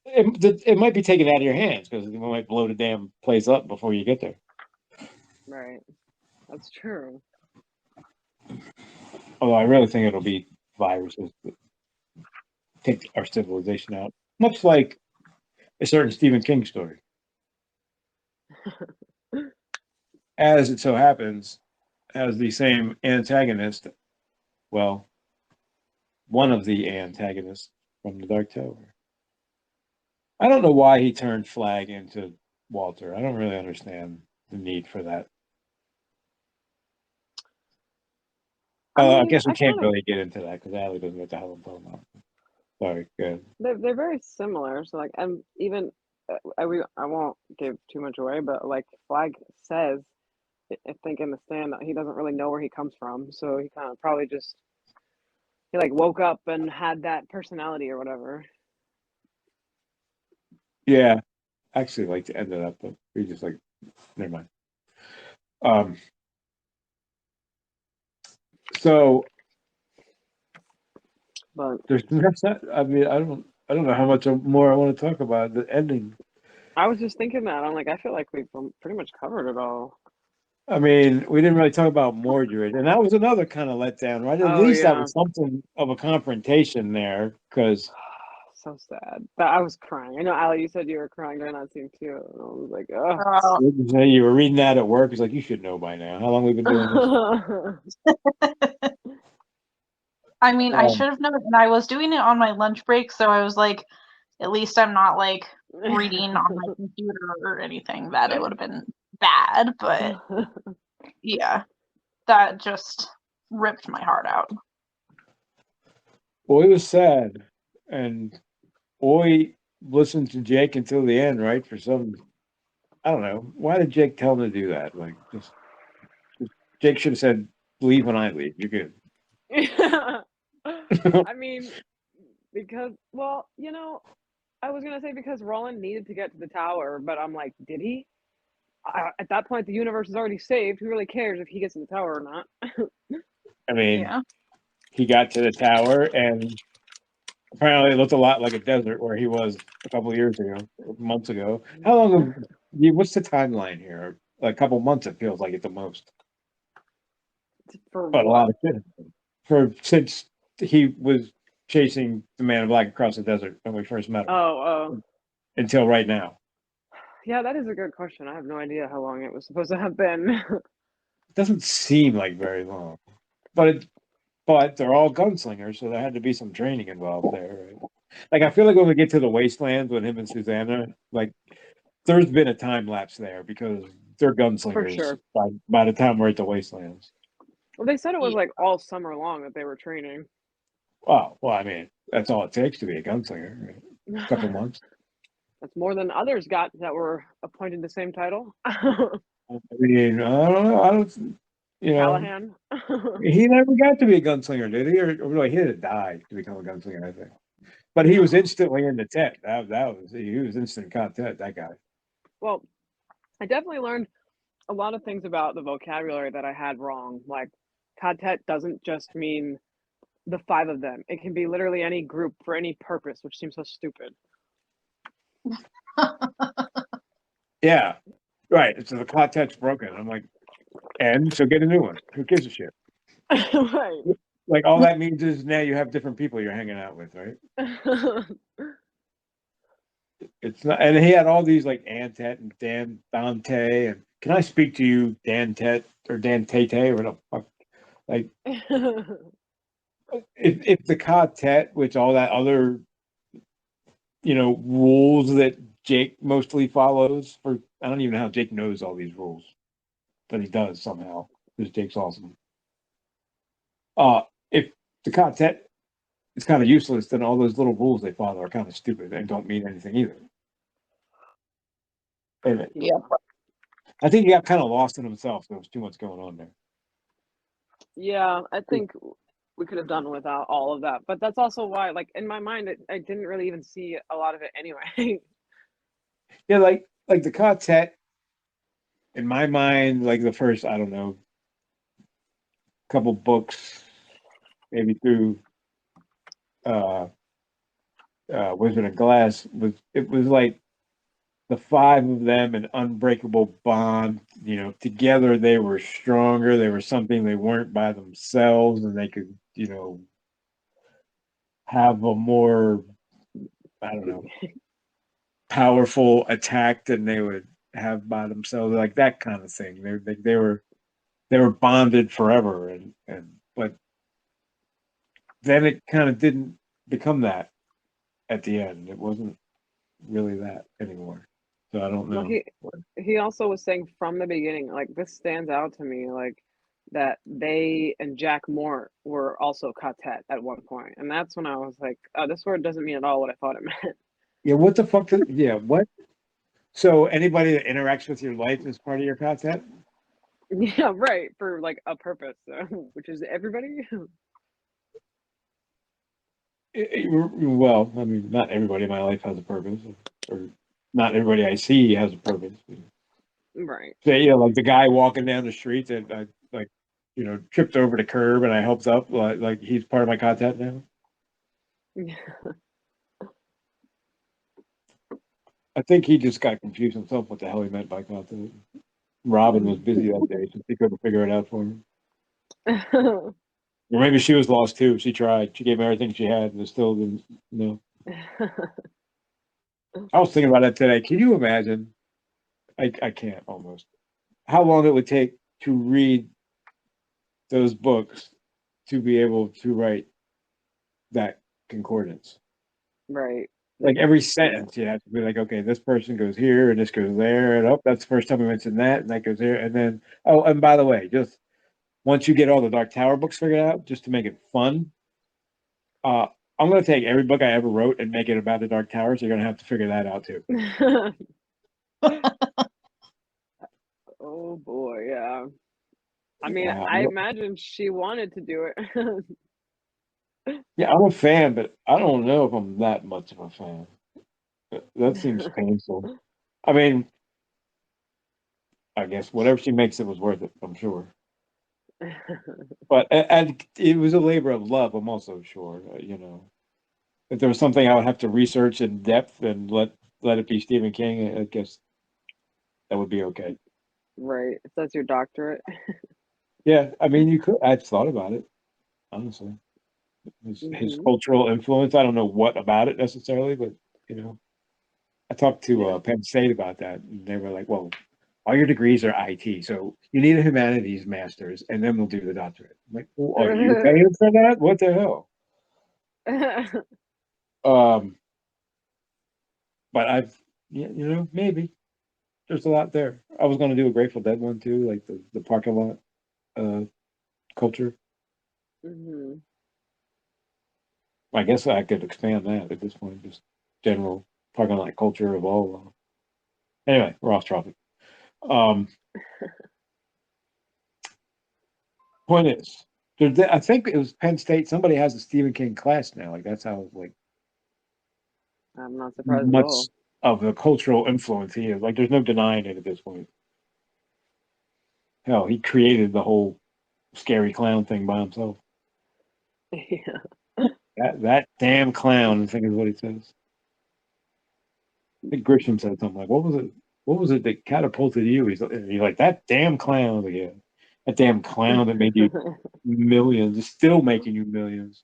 it might be taken out of your hands because we might blow the damn place up before you get there. Right, that's true. Although I really think it'll be viruses that take our civilization out, much like a certain Stephen King story. As it so happens, as the same antagonist, well, one of the antagonists from the Dark Tower. I don't know why he turned Flag into Walter. I don't really understand the need for that. I guess we can't really get into that because Allie doesn't know what the hell I'm talking about. Sorry, good. They're very similar. So like, and even I won't give too much away, but like Flag says, I think in the stand that he doesn't really know where he comes from, so he kind of probably just he like woke up and had that personality or whatever. Yeah, actually like to end it up, but we just like never mind. So But there's that's not, I mean, I don't know how much more I want to talk about the ending. I was just thinking that I'm like, I feel like we've pretty much covered it all. I mean, we didn't really talk about Mordred, and that was another kind of letdown, right? At Oh least that yeah, was something of a confrontation there, because so sad. But I was crying. I know, Allie, you said you were crying during that scene too. And I was like, oh. Oh, you were reading that at work. It's like, you should know by now. How long we've been doing this? I mean, I should have known, and I was doing it on my lunch break, so I was like, at least I'm not like reading on my computer or anything that it would have been bad, but yeah, that just ripped my heart out. Well, it was sad, and Boy listened to Jake until the end, right? For some, I don't know. Why did Jake tell him to do that? Like, just Jake should have said, "Leave when I leave. You're good." I mean, because, well, you know, I was gonna say because Roland needed to get to the tower, but I'm like, did he? At that point, the universe is already saved. Who really cares if he gets to the tower or not? I mean, Yeah. he got to the tower, and apparently it looked a lot like a desert where he was a couple of years ago, months ago. How long? What's the timeline here? Like a couple months. It feels like at the most. For But a what? lot of shit. Since he was chasing the man in black across the desert when we first met him. Oh, Until right now. yeah, that is a good question. I have no idea how long it was supposed to have been. It doesn't seem like very long, but they're all gunslingers, so there had to be some training involved there. Right? Like I feel like when we get to the wastelands with him and Susanna, like there's been a time lapse there because they're For gunslingers sure. by the time we're at the wastelands. Well, they said it was like all summer long that they were training. Well, I mean, that's all it takes to be a gunslinger. Right? A couple months. That's more than others got that were appointed the same title. I mean, I don't know. I don't, you know, Callahan. he never got to be a gunslinger, did he? Or really, he had to die to become a gunslinger, I think. But he was instantly in the tent. That was he was instant content. That guy. Well, I definitely learned a lot of things about the vocabulary that I had wrong. Like, quartet doesn't just mean the five of them. It can be literally any group for any purpose, which seems so stupid. Yeah, right. So the quartet's broken. I'm like, and so get a new one. Who gives a shit? Right. Like all that means is now you have different people you're hanging out with, right? It's not, and he had all these like Antet and Dan Dante and can I speak to you, Dan Tet or Dan Tate or what the fuck? Like, if the quartet, which all that other, rules that Jake mostly follows for, I don't even know how Jake knows all these rules, but he does somehow because Jake's awesome. If the quartet is kind of useless, then all those little rules they follow are kind of stupid and don't mean anything either. And Yeah. I think he got kind of lost in himself. There was too much going on there. Yeah, I think we could have done without all of that. But that's also why, like, in my mind, I didn't really even see a lot of it anyway. Yeah, like the quartet, in my mind, like the first, I don't know, couple books, maybe through Wizard of Glass, it was like the five of them, an unbreakable bond. Together they were stronger. They were something they weren't by themselves, and they could, have a more, I don't know, powerful attack than they would have by themselves, like that kind of thing. They were bonded forever, and but then it kind of didn't become that at the end. It wasn't really that anymore. So I don't Well, know. he also was saying from the beginning, like this stands out to me, like that they and Jack Moore were also quartet at one point, and that's when I was like, oh, this word doesn't mean at all what I thought it meant. Yeah, what the fuck? Yeah, what? So anybody that interacts with your life is part of your content? Yeah, right, for like a purpose, which is everybody. Well, I mean, not everybody in my life has a purpose, or not everybody I see has a purpose. Right. So, you know, like the guy walking down the street that I like, you know, tripped over the curb and I helped up. Like he's part of my content now. I think he just got confused himself what the hell he meant by content. Robin was busy that day, so he couldn't figure it out for him. Or maybe she was lost too. She tried. She gave him everything she had, and it still didn't. No. I was thinking about that today. Can you imagine? I can't almost. How long it would take to read those books to be able to write that concordance? Right. Like every sentence, you have to be like, okay, this person goes here and this goes there, and oh, that's the first time we mentioned that, and that goes there, and then oh, and by the way, just once you get all the Dark Tower books figured out, just to make it fun, uh, I'm going to take every book I ever wrote and make it about the Dark Tower. So you're going to have to figure that out too. Oh boy, yeah. I mean, Yeah, I imagine she wanted to do it. yeah, I'm a fan, but I don't know if I'm that much of a fan. That seems painful. I mean, I guess whatever she makes, it was worth it. I'm sure. But and it was a labor of love. I'm also sure. You know, if there was something I would have to research in depth and let it be Stephen King, I guess that would be okay. Right. If that's your doctorate. Yeah, I mean, you could. I've thought about it, honestly. His Hmm. cultural influence. I don't know what about it necessarily, but you know, I talked to Yeah. Penn State about that, and they were like, "Well, all your degrees are IT, so you need a humanities master's, and then we'll do the doctorate." I'm like, well, are you paying for that? What the hell? Um, but yeah, you know, maybe there's a lot there. I was going to do a Grateful Dead one too, like the parking lot uh, culture. Hmm. I guess I could expand that at this point, just general parking lot culture of all. Anyway, we're off topic. Um, point is, I think it was Penn State. Somebody has a Stephen King class now. Like that's how like I'm not surprised at much all. of a cultural influence he is. Like there's no denying it at this point. Hell, he created the whole scary clown thing by himself. Yeah. That damn clown, I think is what he says. I think Grisham said something like, "What was it? What was it that catapulted you?" He's like that damn clown again. That damn clown that made you millions is still making you millions.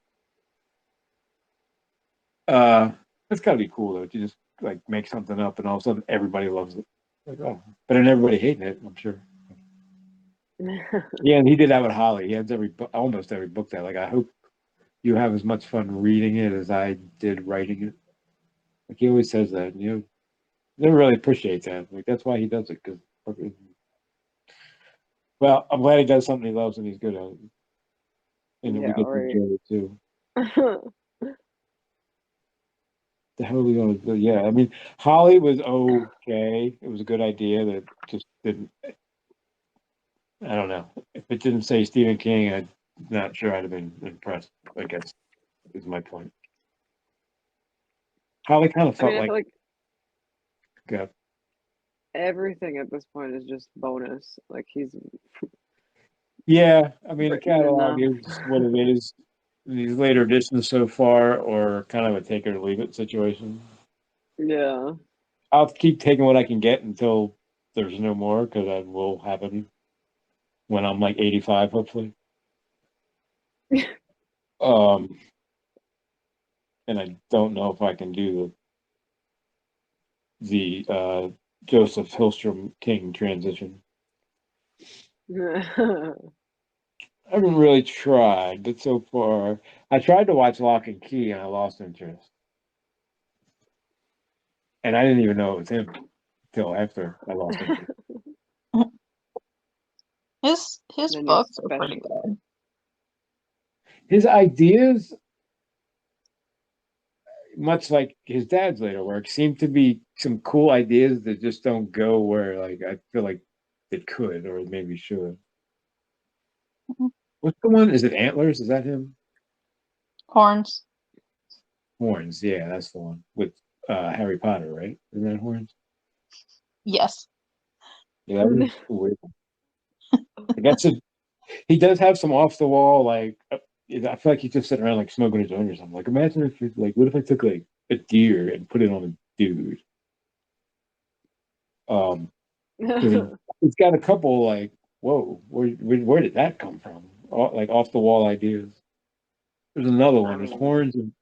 That's gotta be cool though. To just like make something up and all of a sudden everybody loves it. Like, oh, but then everybody hating it, I'm sure. Yeah, and he did that with Holly. He has almost every book that. Like, I hope you have as much fun reading it as I did writing it. Like he always says that, and you never really appreciate that. Like that's why he does it. Because, well, I'm glad he does something he loves and he's good at it, and then we Yeah, get to right. enjoy it too. The hell are we gonna do? Yeah, I mean, Holly was okay. It was a good idea that just didn't. I don't know. If it didn't say Stephen King, I'm not sure I'd have been impressed. I guess is my point. Holly kind of I felt mean, I like, feel like uh, everything at this point is just bonus. Like he's yeah. I mean, the written catalog enough. is what it is. These later editions so far, or kind of a take it or leave it situation. Yeah. I'll keep taking what I can get until there's no more, because that will happen when I'm like 85, hopefully. Um, and I don't know if I can do the Joseph Hillstrom King transition. I haven't really tried, but so far I tried to watch Lock and Key and I lost interest, and I didn't even know it was him. till after I lost interest. His Then you're books are pretty special. good. His ideas, much like his dad's later work, seem to be some cool ideas that just don't go where like I feel like it could or maybe should. Mhm. What's the one? Is it Antlers? Is that him? Horns. Horns, yeah, that's the one with Harry Potter, right? Isn't that Horns? Yes. Yeah, that was weird. I guess he does have some off the wall like. I feel like he's just sitting around like smoking a joint or something. Like, imagine if you like, what if I took like a deer and put it on a dude? Um, 'cause he's got a couple like, whoa, where did that come from? Like off the wall ideas. There's another one. There's horns and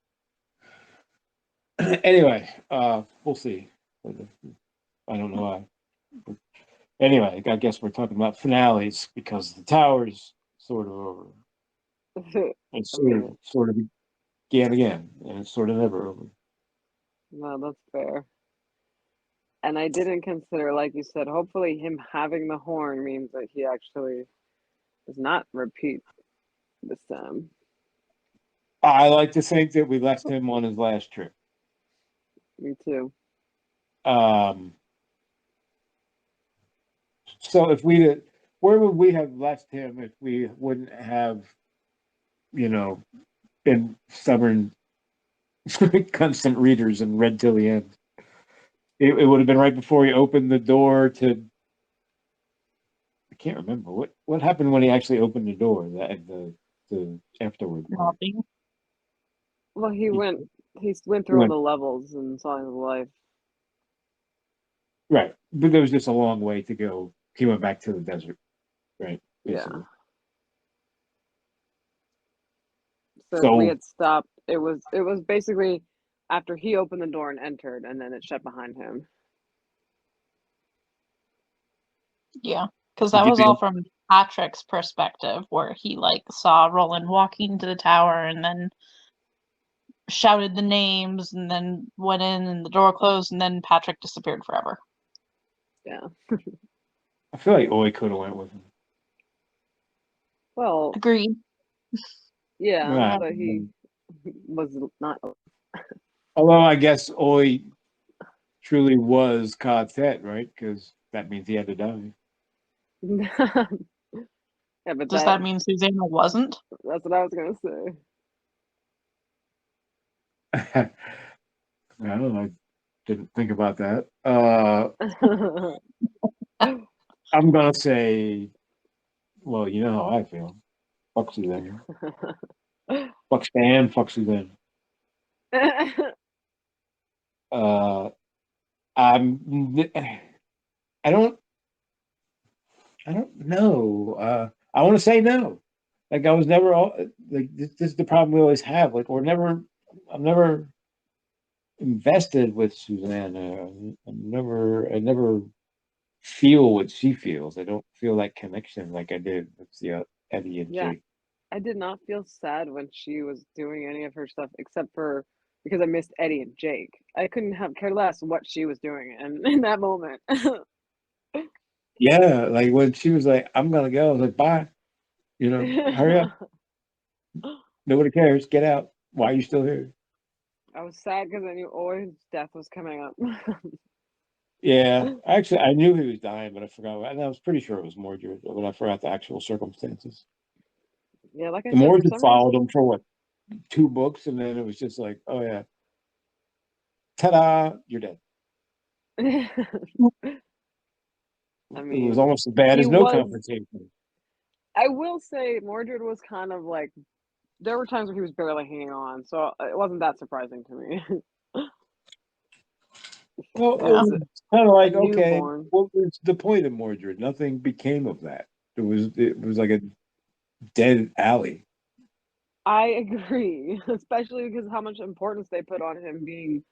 anyway, we'll see. I don't know why. But anyway, I guess we're talking about finales because the tower's sort of over. It's sort of began again, and it's sort of never over. No, that's fair. And I didn't consider, like you said, hopefully him having the horn means that he actually does not repeat this time. I like to think that we left him on his last trip. Me too. So if where would we have left him if we wouldn't have, been stubborn, constant readers and read till the end? It would have been right before he opened the door to. I can't remember what happened when he actually opened the door. The afterward part. Nothing. Well, he went through all the levels and saw his life. Right, but there was just a long way to go. He went back to the desert, right? Basically. Yeah. So if we had stopped, it was basically after he opened the door and entered, and then it shut behind him. Yeah, because that was all from Patrick's perspective, where he like saw Roland walking to the tower and then shouted the names and then went in and the door closed and then Patrick disappeared forever. Yeah. I feel like Oi could have went with him. Well, agreed. Yeah, but he was not. Although I guess Oi truly was Quartet, right? Because that means he had to die. Yeah, but does that mean Susanna wasn't? That's what I was gonna say. I don't know. I didn't think about that. I'm gonna say, well, you know how I feel. Fuck Susanna. Fuck Stan. Fuck Susanna. I don't know. I want to say no. Like I was never like this is the problem we always have. Like I'm never invested with Susanna. I never feel what she feels. I don't feel that connection like I did with Eddie and Jake. I did not feel sad when she was doing any of her stuff except for because I missed Eddie and Jake. I couldn't have cared less what she was doing in that moment. Yeah, like when she was like, "I'm gonna go," I was like, "Bye," hurry up. Nobody cares. Get out. Why are you still here? I was sad because I knew Oi's death was coming up. Yeah, actually, I knew he was dying, but I forgot. And I was pretty sure it was Mordred, but I forgot the actual circumstances. Yeah, like I The said, Mordred followed him for what, 2 books, and then it was just like, oh yeah, ta-da, you're dead. I mean, it was almost as bad as no confrontation. I will say Mordred was kind of like, there were times where he was barely hanging on, so it wasn't that surprising to me. Well, it's kind of like, okay, what was the point of Mordred? Nothing became of that. It was like a dead alley. I agree, especially because how much importance they put on him being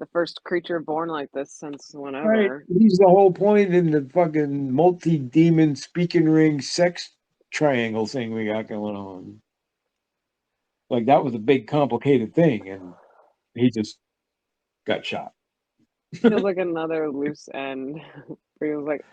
the first creature born like this since whenever. Right. He's the whole point in the fucking multi-demon speaking ring sex triangle thing we got going on. Like that was a big complicated thing, and he just got shot. Feels like another loose end. Where he was like,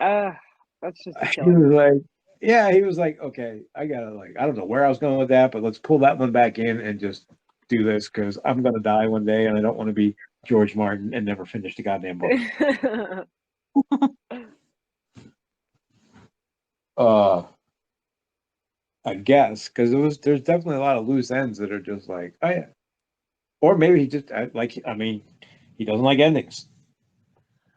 let's just He kill was him. like, yeah, he was like, okay, I gotta like, I don't know where I was going with that, but let's pull that one back in and just do this because I'm gonna die one day and I don't want to be George Martin and never finish the goddamn book. Uh, I guess because there's definitely a lot of loose ends that are just like, oh yeah, or maybe he just like, I mean, he doesn't like endings.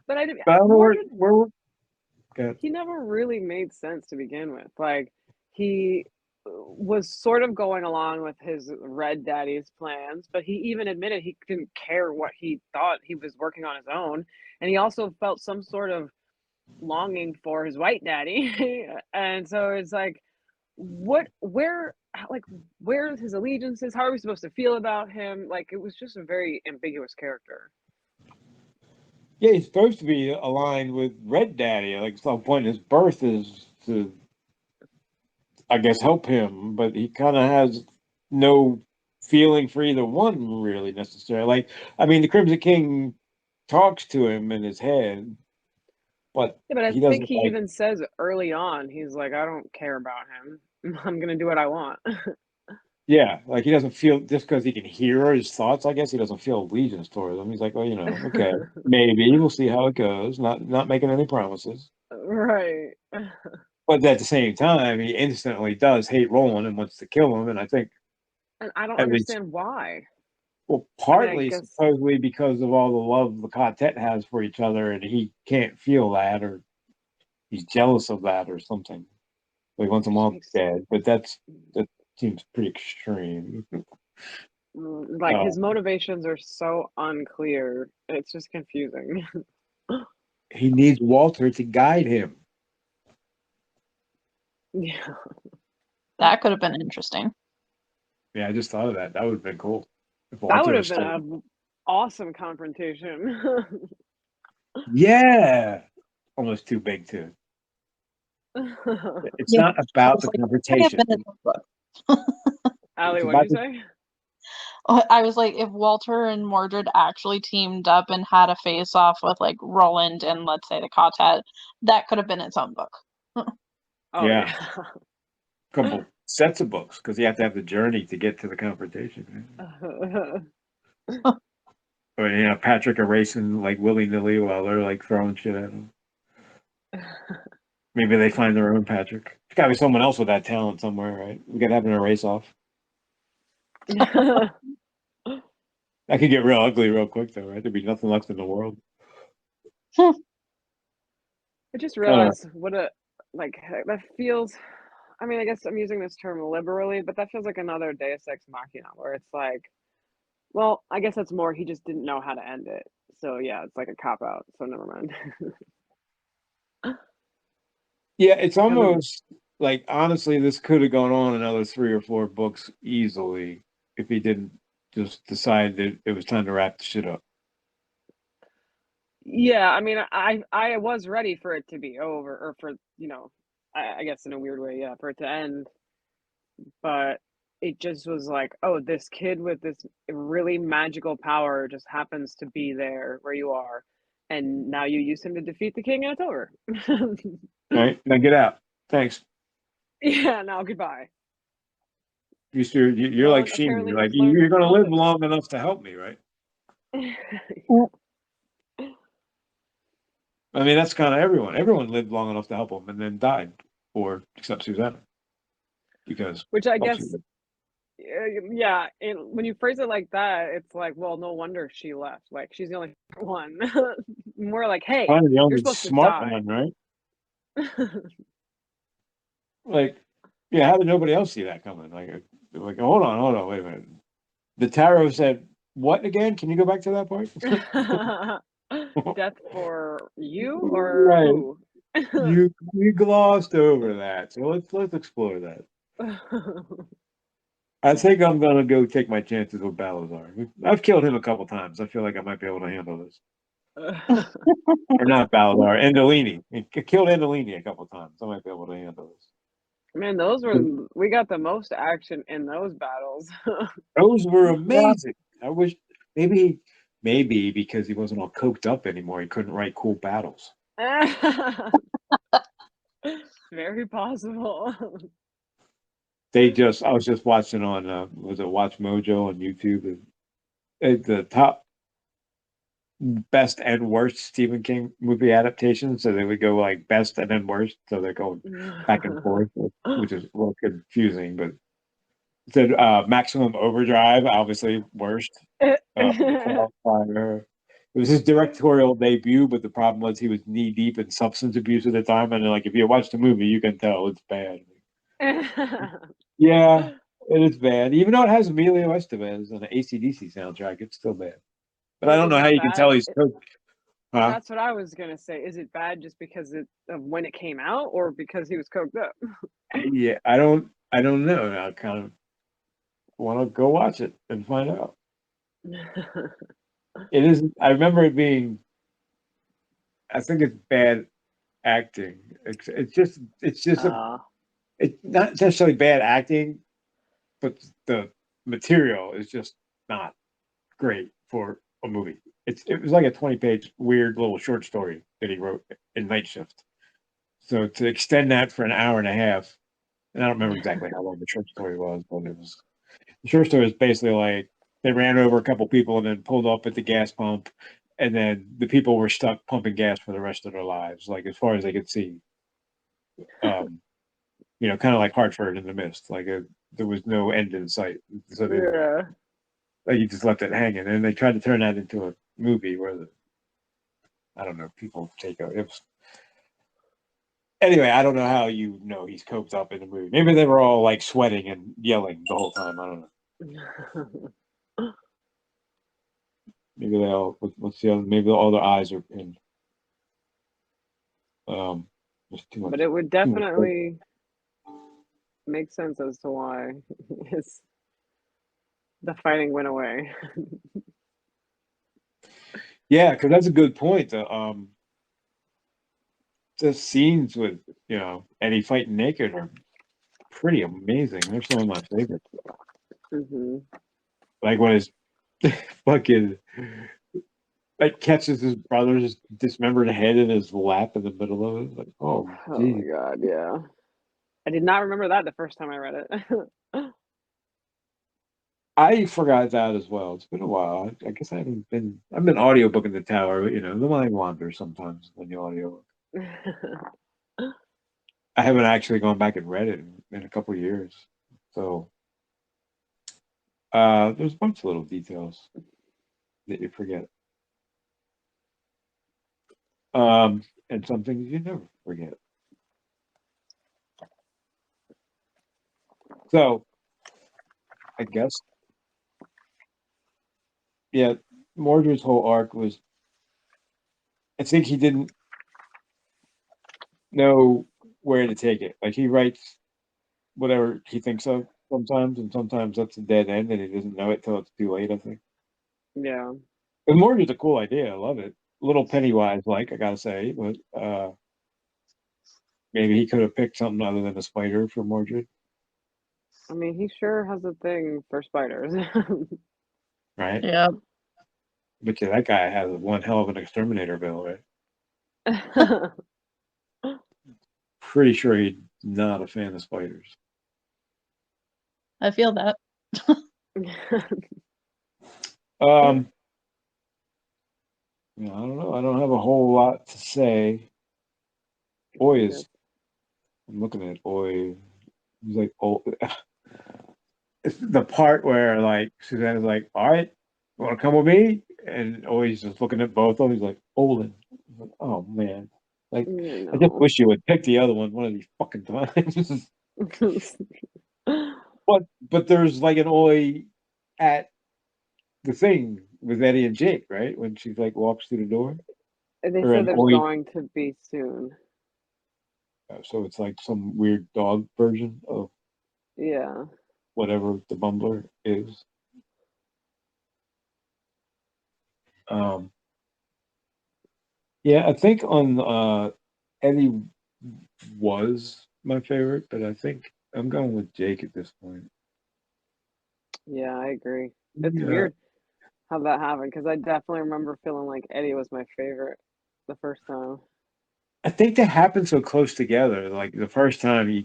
But I did. But I don't know Mordred, where we're. he never really made sense to begin with. Like he was sort of going along with his Red Daddy's plans, but he even admitted he didn't care what he thought. He was working on his own, and he also felt some sort of longing for his White Daddy. And so it's like, what, where, like, where's his allegiances? How are we supposed to feel about him? Like, it was just a very ambiguous character. Yeah, he's supposed to be aligned with Red Daddy. Like at some point, his birth is to, I guess, help him, but he kind of has no feeling for either one really necessarily. Like, I mean, the Crimson King talks to him in his head, but Yeah, but I he think doesn't he like. even says early on, he's like, I don't care about him. I'm gonna do what I want. Yeah, like he doesn't feel just because he can hear his thoughts. I guess he doesn't feel allegiance towards them. He's like, well, okay, maybe we'll see how it goes. Not making any promises. Right. But at the same time, he instantly does hate Roland and wants to kill him. And I think And I don't at least, understand why. well, I mean, I partly guess, supposedly because of all the love the quartet has for each other, and he can't feel that, or he's jealous of that, or something. So he wants them which all makes, dead. But that seems pretty extreme. like, his motivations are so unclear. It's just confusing. He needs Walter to guide him. Yeah. That could have been interesting. Yeah, I just thought of that. That would have been cool. If That Walter would was have been still... an awesome confrontation. Yeah. Almost too big, too. It's Yeah, not I about was the like, confrontation. Allie, It's what did about you the... say? I was like, if Walter and Mordred actually teamed up and had a face off with like Roland and let's say the quartet, that could have been its own book. Oh, Yeah. yeah. Couple sets of books, because you have to have the journey to get to the confrontation. Or, Patrick erasing, like, willy-nilly while they're, like, throwing shit at him. Maybe they find their own Patrick. There's got to be someone else with that talent somewhere, right? We got to have an erase off. That could get real ugly real quick, though, right? There'd be nothing left in the world. I just realized what a, like, that feels, I mean, I guess I'm using this term liberally, but that feels like another Deus Ex Machina, where it's like, well, I guess that's more, he just didn't know how to end it. So, yeah, it's like a cop out. So, never mind. Yeah, it's Because almost like, honestly, this could have gone on another 3 or 4 books easily if he didn't just decide that it was time to wrap the shit up. yeah, I mean, I was ready for it to be over, or for, I guess in a weird way, yeah, for it to end. But it just was like, oh, this kid with this really magical power just happens to be there where you are. And now you use him to defeat the king and it's over. All right, now get out. Thanks. Yeah, now goodbye. You're No like one Sheen. apparently You're like, has learned you're going to live nothing. long enough to help me, right? I mean, that's kind of everyone. Everyone lived long enough to help him and then died, or except Susanna, because Which I of guess, Susanna. yeah, when you phrase it like that, it's like, well, no wonder she left. Like, she's the only one. More like, hey, Kind of the you're only supposed to smart die. one, right? Like, yeah, how did nobody else see that coming? Like, hold on, wait a minute. The tarot said what again? Can you go back to that part? Death for you or Right. who? You glossed over that, so let's explore that. I think I'm gonna go take my chances with Balazar. I've killed him a couple times. I feel like I might be able to handle this. Or not Balazar, Endolini. I killed Endolini a couple times. I might be able to handle this. Man, we got the most action in those battles. Those were Yeah. amazing. I wish maybe maybe because he wasn't all coked up anymore, he couldn't write cool battles. Very possible. I was just watching on, was it Watch Mojo on YouTube? The top best and worst Stephen King movie adaptations. So they would go like best and then worst. So they're going back and forth, which is a little confusing. But said Maximum Overdrive, obviously worst. It was his directorial debut, but the problem was he was knee deep in substance abuse at the time. And like, if you watch the movie, you can tell it's bad. Yeah, it is bad. Even though it has Emilio Estevez on the AC/DC soundtrack, it's still bad. But I don't know how you can tell he's coked. Huh? That's what I was gonna say. Is it bad just because of when it came out, or because he was coked up? Yeah, I don't know. I kind of want to go watch it and find out. It is. I remember it being. I think it's bad acting. It's just it's not necessarily bad acting, but the material is just not great for a movie. It was like a 20-page weird little short story that he wrote in Night Shift. So to extend that for an hour and a half, and I don't remember exactly how long the short story was, but it was the short story is basically like they ran over a couple people and then pulled up at the gas pump, and then the people were stuck pumping gas for the rest of their lives, like as far as they could see. Kind of like Hartford in the Mist, like there was no end in sight. So you just left it hanging, and they tried to turn that into a movie where I don't know, people take it. Anyway, I don't know how he's coped up in the movie. Maybe they were all like sweating and yelling the whole time. I don't know. Maybe they all. What's the other? Maybe all their eyes are pinned. There's too much. But it would definitely make sense as to why the fighting went away. Yeah, because that's a good point. The scenes with Eddie fighting naked are pretty amazing. They're some of my favorites. Like when his fucking like catches his brother's dismembered head in his lap in the middle of it. Like, oh my god, yeah. I did not remember that the first time I read it. I forgot that as well. It's been a while. I guess I've been audiobooking The Tower, but the mind wanders sometimes when you audiobook. I haven't actually gone back and read it in a couple of years. So there's a bunch of little details that you forget. And some things you never forget. So I guess, yeah, Mordred's whole arc was, I think he didn't know where to take it. Like he writes whatever he thinks of sometimes, and sometimes that's a dead end and he doesn't know it till it's too late, I think. Yeah. But Mordred's a cool idea. I love it. A little Pennywise, like, I gotta say, but maybe he could have picked something other than a spider for Mordred. I mean, he sure has a thing for spiders. Right? Yeah. But yeah, that guy has one hell of an exterminator bill, right? Pretty sure he's not a fan of spiders. I feel that. I don't know. I don't have a whole lot to say. I'm looking at Oy. He's like, oh, it's the part where like Suzanne's like, all right, you want to come with me? And Oy's just looking at both of them. He's like, Olin. Like, oh man. Like, I just wish you would pick the other one of these fucking times. But there's like an Oy at the thing with Eddie and Jake, right? When she like walks through the door. They said there's going to be soon. So it's like some weird dog version of whatever the Bumbler is. Yeah, I think on Eddie was my favorite, but I think I'm going with Jake at this point. Yeah, I agree. It's weird. how that happened because I definitely remember feeling like Eddie was my favorite the first time. I think they happen so close together. Like the first time, you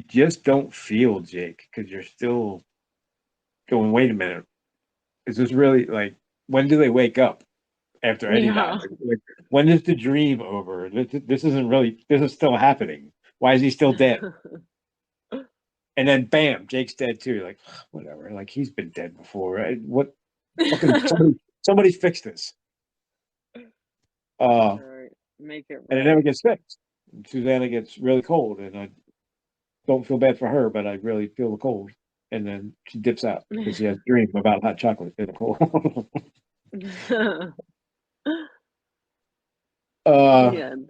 just don't feel Jake because you're still going. Wait a minute, is this really like? When do they wake up after Eddie Yeah. died? Like, when is the dream over? This isn't really. This is still happening. Why is he still dead? And then bam, Jake's dead too. Like whatever. Like he's been dead before. Right? What? Fucking somebody fix this. Right. Make it And it never right. gets fixed. And Susanna gets really cold, and I don't feel bad for her, but I really feel the cold. And then she dips out because she has a dream about hot chocolate in the cold. The end.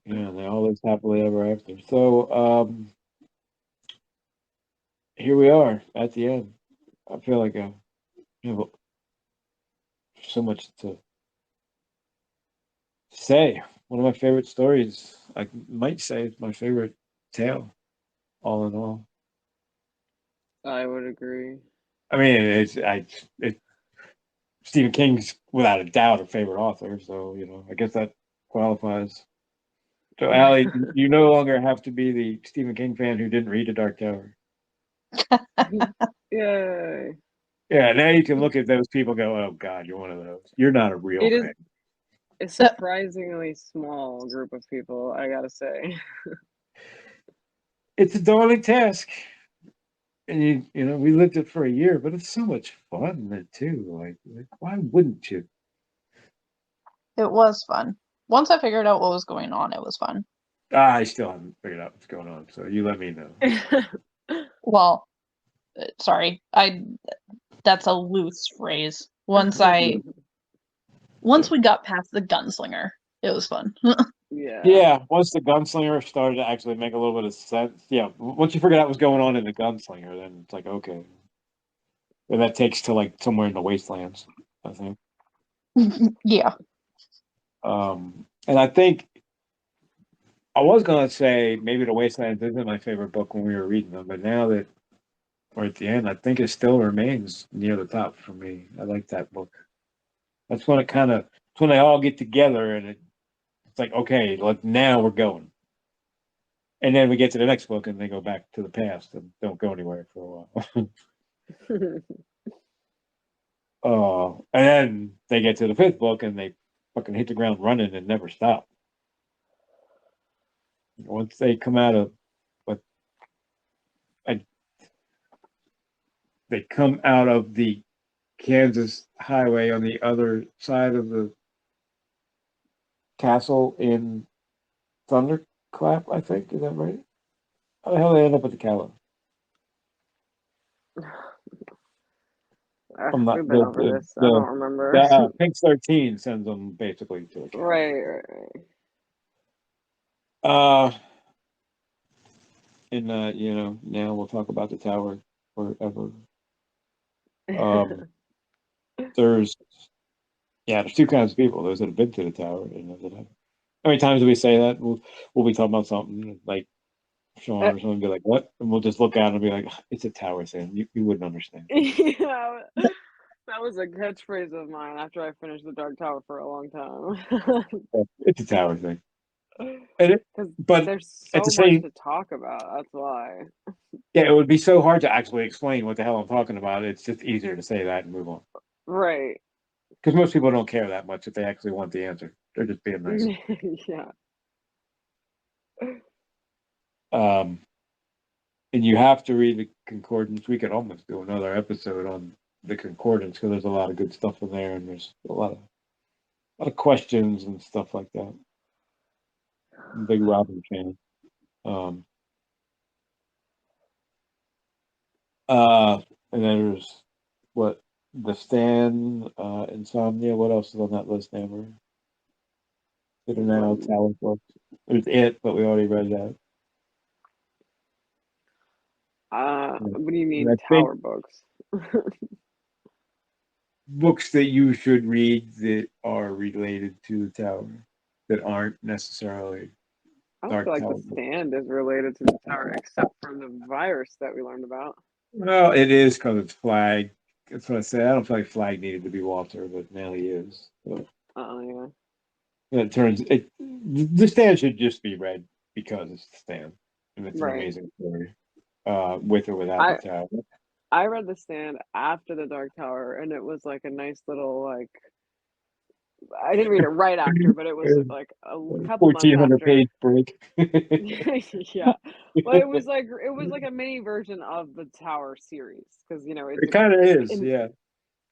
Yeah, they all live happily ever after. So here we are at the end. I feel like I have so much to say. One of my favorite stories, I might say, it's my favorite tale, all in all. I would agree. I mean, it's Stephen King's without a doubt a favorite author, so I guess that qualifies. So, Allie, you no longer have to be the Stephen King fan who didn't read The Dark Tower. Yay. Yeah, now you can look at those people and go, oh, God, you're one of those. You're not a real It is fan. a surprisingly small group of people, I gotta say. It's a daunting task. And, we lived it for a year, but it's so much fun then, too. Like, why wouldn't you? It was fun. Once I figured out what was going on, it was fun. I still haven't figured out what's going on, so you let me know. Well, sorry, that's a loose phrase. Once we got past the gunslinger, it was fun. Yeah, once the gunslinger started to actually make a little bit of sense, once you figured out what's going on in the gunslinger, then it's like, okay. And that takes to like somewhere in the wastelands, I think. Yeah. And I think I was gonna say maybe the wastelands isn't my favorite book when we were reading them, but now that we're at the end, I think it still remains near the top for me. I like that book. That's when it's when they all get together and it's like, okay, like now we're going. And then we get to the next book and they go back to the past and don't go anywhere for a while. And then they get to the fifth book and they fucking hit the ground running and never stop. Once they come out of the Kansas highway on the other side of the castle in Thunderclap, I think. Is that right? How the hell they end up at the cabin? We've been over this. I don't remember. Pink 13 sends them basically to the cabin. Right. And now we'll talk about the tower forever. There's two kinds of people. Those that have been to the tower and those that haven't. How many times do we say that? We'll be talking about something like Sean or someone be like, what? And we'll just look out and be like, it's a tower thing. You wouldn't understand. Yeah, that was a catchphrase of mine after I finished the Dark Tower for a long time. It's a tower thing. But there's so much to talk about. That's why. Yeah, it would be so hard to actually explain what the hell I'm talking about. It's just easier to say that and move on. Right. Because most people don't care that much if they actually want the answer. They're just being nice. Yeah. And you have to read the concordance. We could almost do another episode on the concordance because there's a lot of good stuff in there, and there's a lot of questions and stuff like that. I'm a big Robin fan. And then there's The Stand, Insomnia. What else is on that list, Amber? Bitter Now, Talent books. There's It, but we already read that. What do you mean, tower books? Books that you should read that are related to the tower, that aren't necessarily I don't feel like The Stand is related to the tower, except for the virus that we learned about. Well, it is because it's flagged that's what I said. I don't feel like Flag needed to be Walter, but now he is. So Yeah. it turns it. The Stand should just be read because it's the Stand, and it's an Right. amazing story, with or without I the tower. I read The Stand after the Dark Tower, and it was like a nice little like. I didn't read it right after, but it was like a couple months 1,400 after. page break. Yeah, well, it was like a mini version of the Tower series because it's It kind of is, in yeah.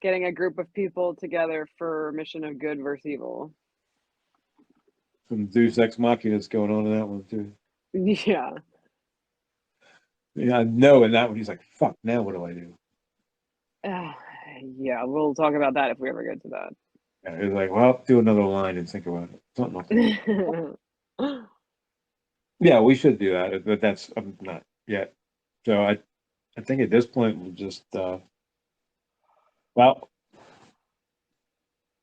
getting a group of people together for a mission of good versus evil. Some Deus Ex Machina that's going on in that one too. Yeah. Yeah, I know in that one he's like, "Fuck, now what do I do?" Yeah, we'll talk about that if we ever get to that. And he's like, "Well, do another line and think about it." Something like that. Yeah, we should do that, but that's not yet. So I think at this point we'll just well,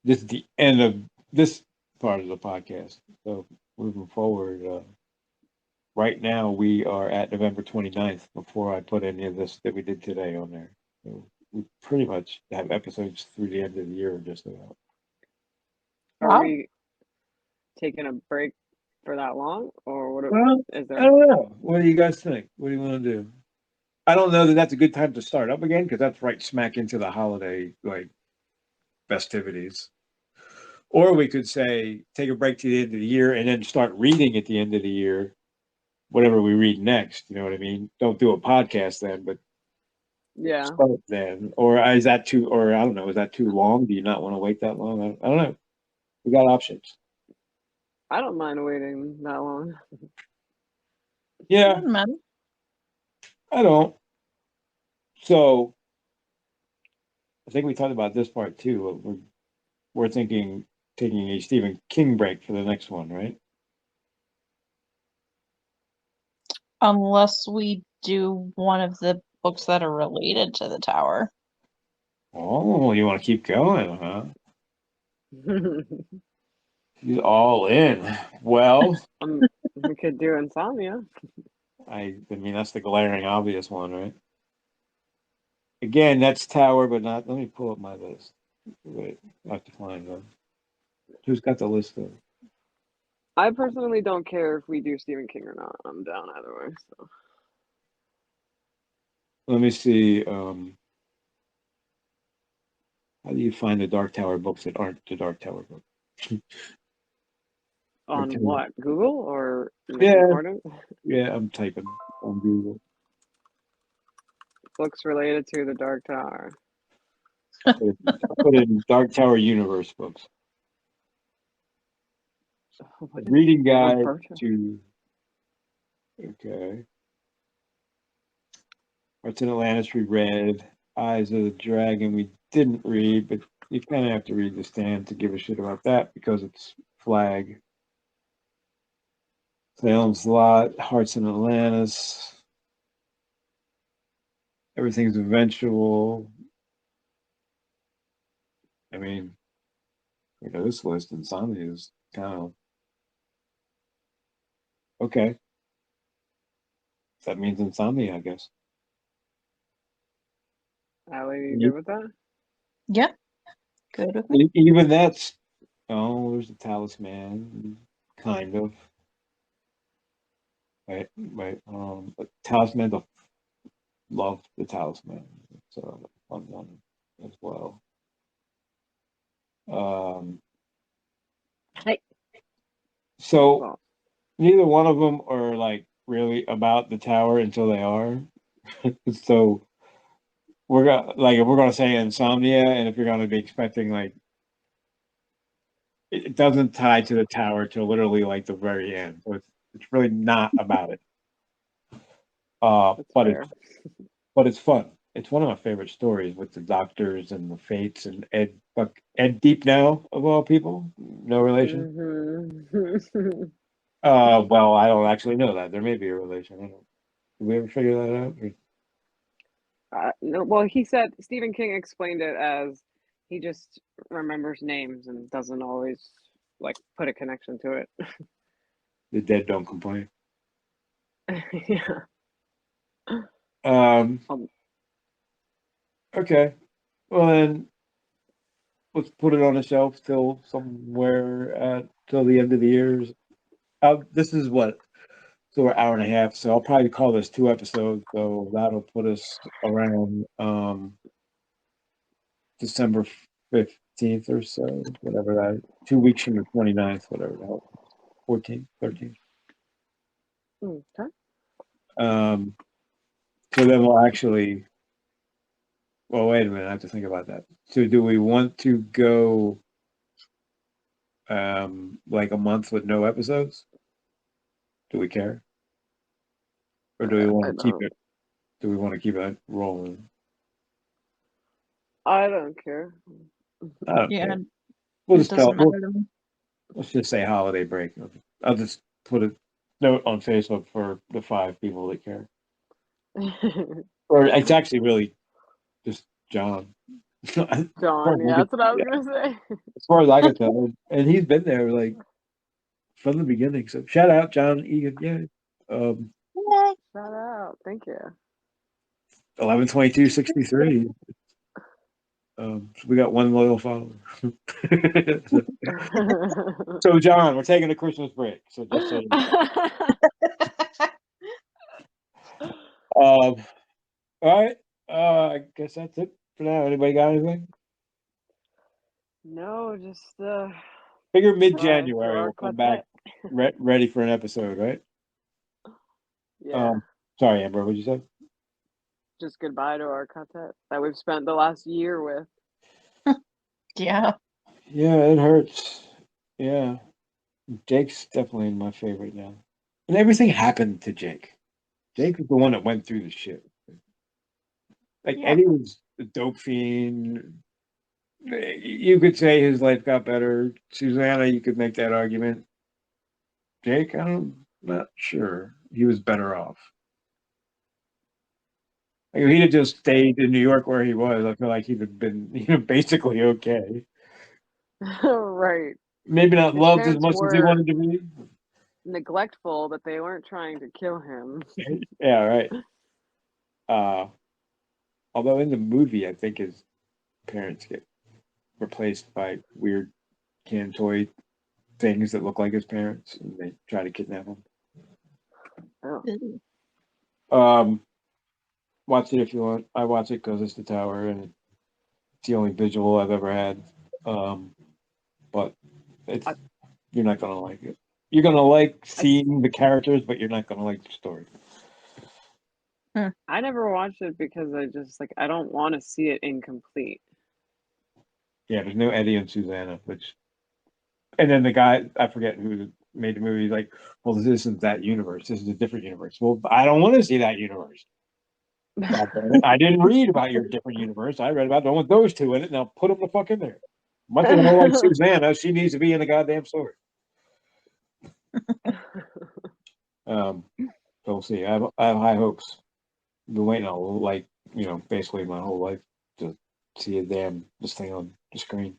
this is the end of this part of the podcast. So moving forward, right now we are at November 29th before I put any of this that we did today on there. So we pretty much have episodes through the end of the year just about. Are Wow. we taking a break for that long, or what Well, is I there? don't know. What do you guys think? What do you want to do? I don't know that that's a good time to start up again because that's right smack into the holiday like festivities. Or we could say take a break to the end of the year and then start reading at the end of the year, whatever we read next. You know what I mean? Don't do a podcast then, but Yeah, start then. Or is that too? Or I don't know. Is that too long? Do you not want to wait that long? I don't know. We got options. I don't mind waiting that long. Yeah, Doesn't matter. I don't. So I think we talked about this part too. We're thinking taking a Stephen King break for the next one, right? Unless we do one of the books that are related to the tower. Oh, you want to keep going, huh? He's all in. Well, We could do Insomnia. I mean that's the glaring obvious one, right? Again, that's Tower, but not. Let me pull up my list. Wait, I have to find them. Who's got the list of? I personally don't care if we do Stephen King or not. I'm down either way. So Let me see. How do you find the Dark Tower books that aren't the Dark Tower book? on what? Google or Yeah, concordance? yeah, I'm typing on Google. Books related to the Dark Tower. I put in Dark Tower universe books. Reading guide to. Okay. What's in Atlantis we read. Eyes of the Dragon we didn't read, but you kind of have to read The Stand to give a shit about that because it's Flag. Salem's Lot, Hearts in Atlantis. Everything's eventual. I mean, this list, Insomnia is kind of okay. That means Insomnia, I guess. Allie, you good with that? Yep. Good with me. Even that's, oh, there's the Talisman, kind of. Right. But Talisman, love the Talisman. It's a fun one as well. Hey. So Well, neither one of them are like really about the tower until they are. So we're gonna like if we're gonna say Insomnia, and if you're gonna be expecting like it doesn't tie to the tower till literally like the very end. So it's really not about it. that's But fair. it's fun. It's one of my favorite stories with the doctors and the fates and Ed Deep now of all people. No relation. Mm-hmm. Well, I don't actually know that. There may be a relation. I don't know. Did we ever figure that out? No, well, he said Stephen King explained it as he just remembers names and doesn't always like put a connection to it. The dead don't complain. Yeah. Okay. Well, then let's put it on a shelf till somewhere till the end of the year. This is what, so we're hour and a half. So I'll probably call this 2 episodes. So that'll put us around December 15th or so, whatever that. 2 weeks from the 29th, whatever the hell. 14th, 13th. Okay. So then we'll actually. Well, wait a minute. I have to think about that. So, do we want to go like a month with no episodes? Do we care, or do we I want to keep don't. it? Do we want to keep it rolling? I don't care. I don't Yeah, care. We'll it just tell. doesn't matter to me. Let's just say holiday break. I'll just put a note on Facebook for the 5 people that care. Or it's actually really just John. John, yeah, that's what I was gonna say. As far as I can tell, and he's been there like from the beginning. So shout out John Egan. Yeah. Shout out. Thank you. 11/22/63. So we got one loyal follower. So John, we're taking a Christmas break. So just so you know. All right. I guess that's it for now. Anybody got anything? No, just Figure for mid-January our we'll come quartet. back ready for an episode, right? Yeah. Sorry, Amber, what'd you say? Just goodbye to our quartet that we've spent the last year with. Yeah. Yeah, it hurts. Yeah. Jake's definitely my favorite now. And everything happened to Jake. Jake was the one that went through the shit. Like Yeah. Eddie was a dope fiend. You could say his life got better. Susanna, you could make that argument. Jake, I'm not sure. He was better off. Like, if he'd have just stayed in New York where he was, I feel like he'd have been, basically okay. Right. Maybe not His loved as parents much as he were wanted to be. neglectful, but they weren't trying to kill him. Yeah, right. Although in the movie, I think his parents get replaced by weird can toy things that look like his parents, and they try to kidnap him. Oh. Watch it if you want. I watch it because it's the tower, and it's the only visual I've ever had. But you're not gonna like it. You're gonna like seeing the characters, but you're not gonna like the story. I never watched it because I just I don't want to see it incomplete. Yeah, there's no Eddie and Susanna, and then the guy, I forget who made the movie, like, well, this isn't that universe. This is a different universe. Well, I don't want to see that universe. I didn't read about your different universe. I read about the one with those two in it. Now put them the fuck in there. Much as I don't like Susanna, she needs to be in the goddamn story. So we'll see. I have high hopes. I've been waiting basically my whole life to see this thing on the screen.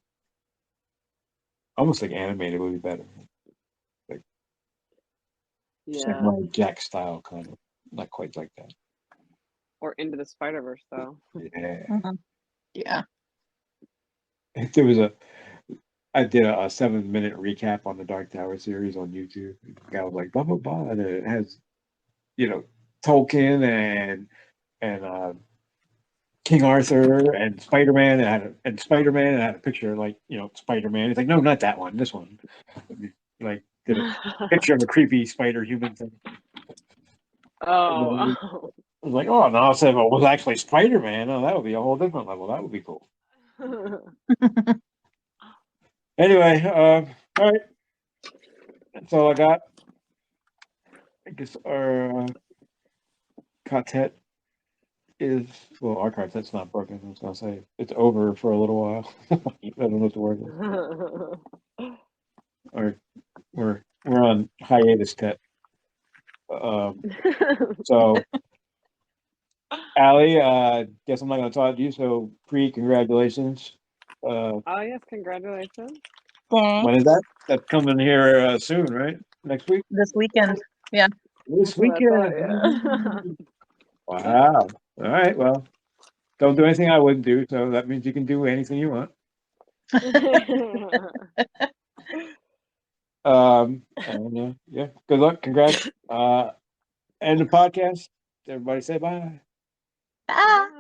Almost like animated would be better. Like Yeah. Jack style, kind of. Not quite like that. Or Into the Spider-Verse, though. Yeah. Mm-hmm. Yeah. There was I did a 7-minute recap on the Dark Tower series on YouTube. The guy was like, blah, blah, blah. And it has, Tolkien and King Arthur and Spider-Man and Spider-Man, and I had a picture like, Spider-Man. He's like, no, not that one, this one. Like, did a picture of a creepy spider human thing. Oh. I was like, oh, no, I said, well, it was actually Spider-Man. Oh, that would be a whole different level. That would be cool. Anyway, all right. That's all I got. I guess our quartet our quartet's not broken. I was gonna say it's over for a little while. I don't know what the word is. Or we're on hiatus, Tet. So, Allie, guess I'm not gonna talk to you. So, congratulations. Oh yes, congratulations. Thanks. When is that? That's coming here soon, right? Next week? This weekend. Yeah. This That's what I weekend. thought, yeah. Wow. All right. Well, Don't do anything I wouldn't do, so that means you can do anything you want. And yeah, good luck, congrats. End the podcast. Everybody say bye. Ah.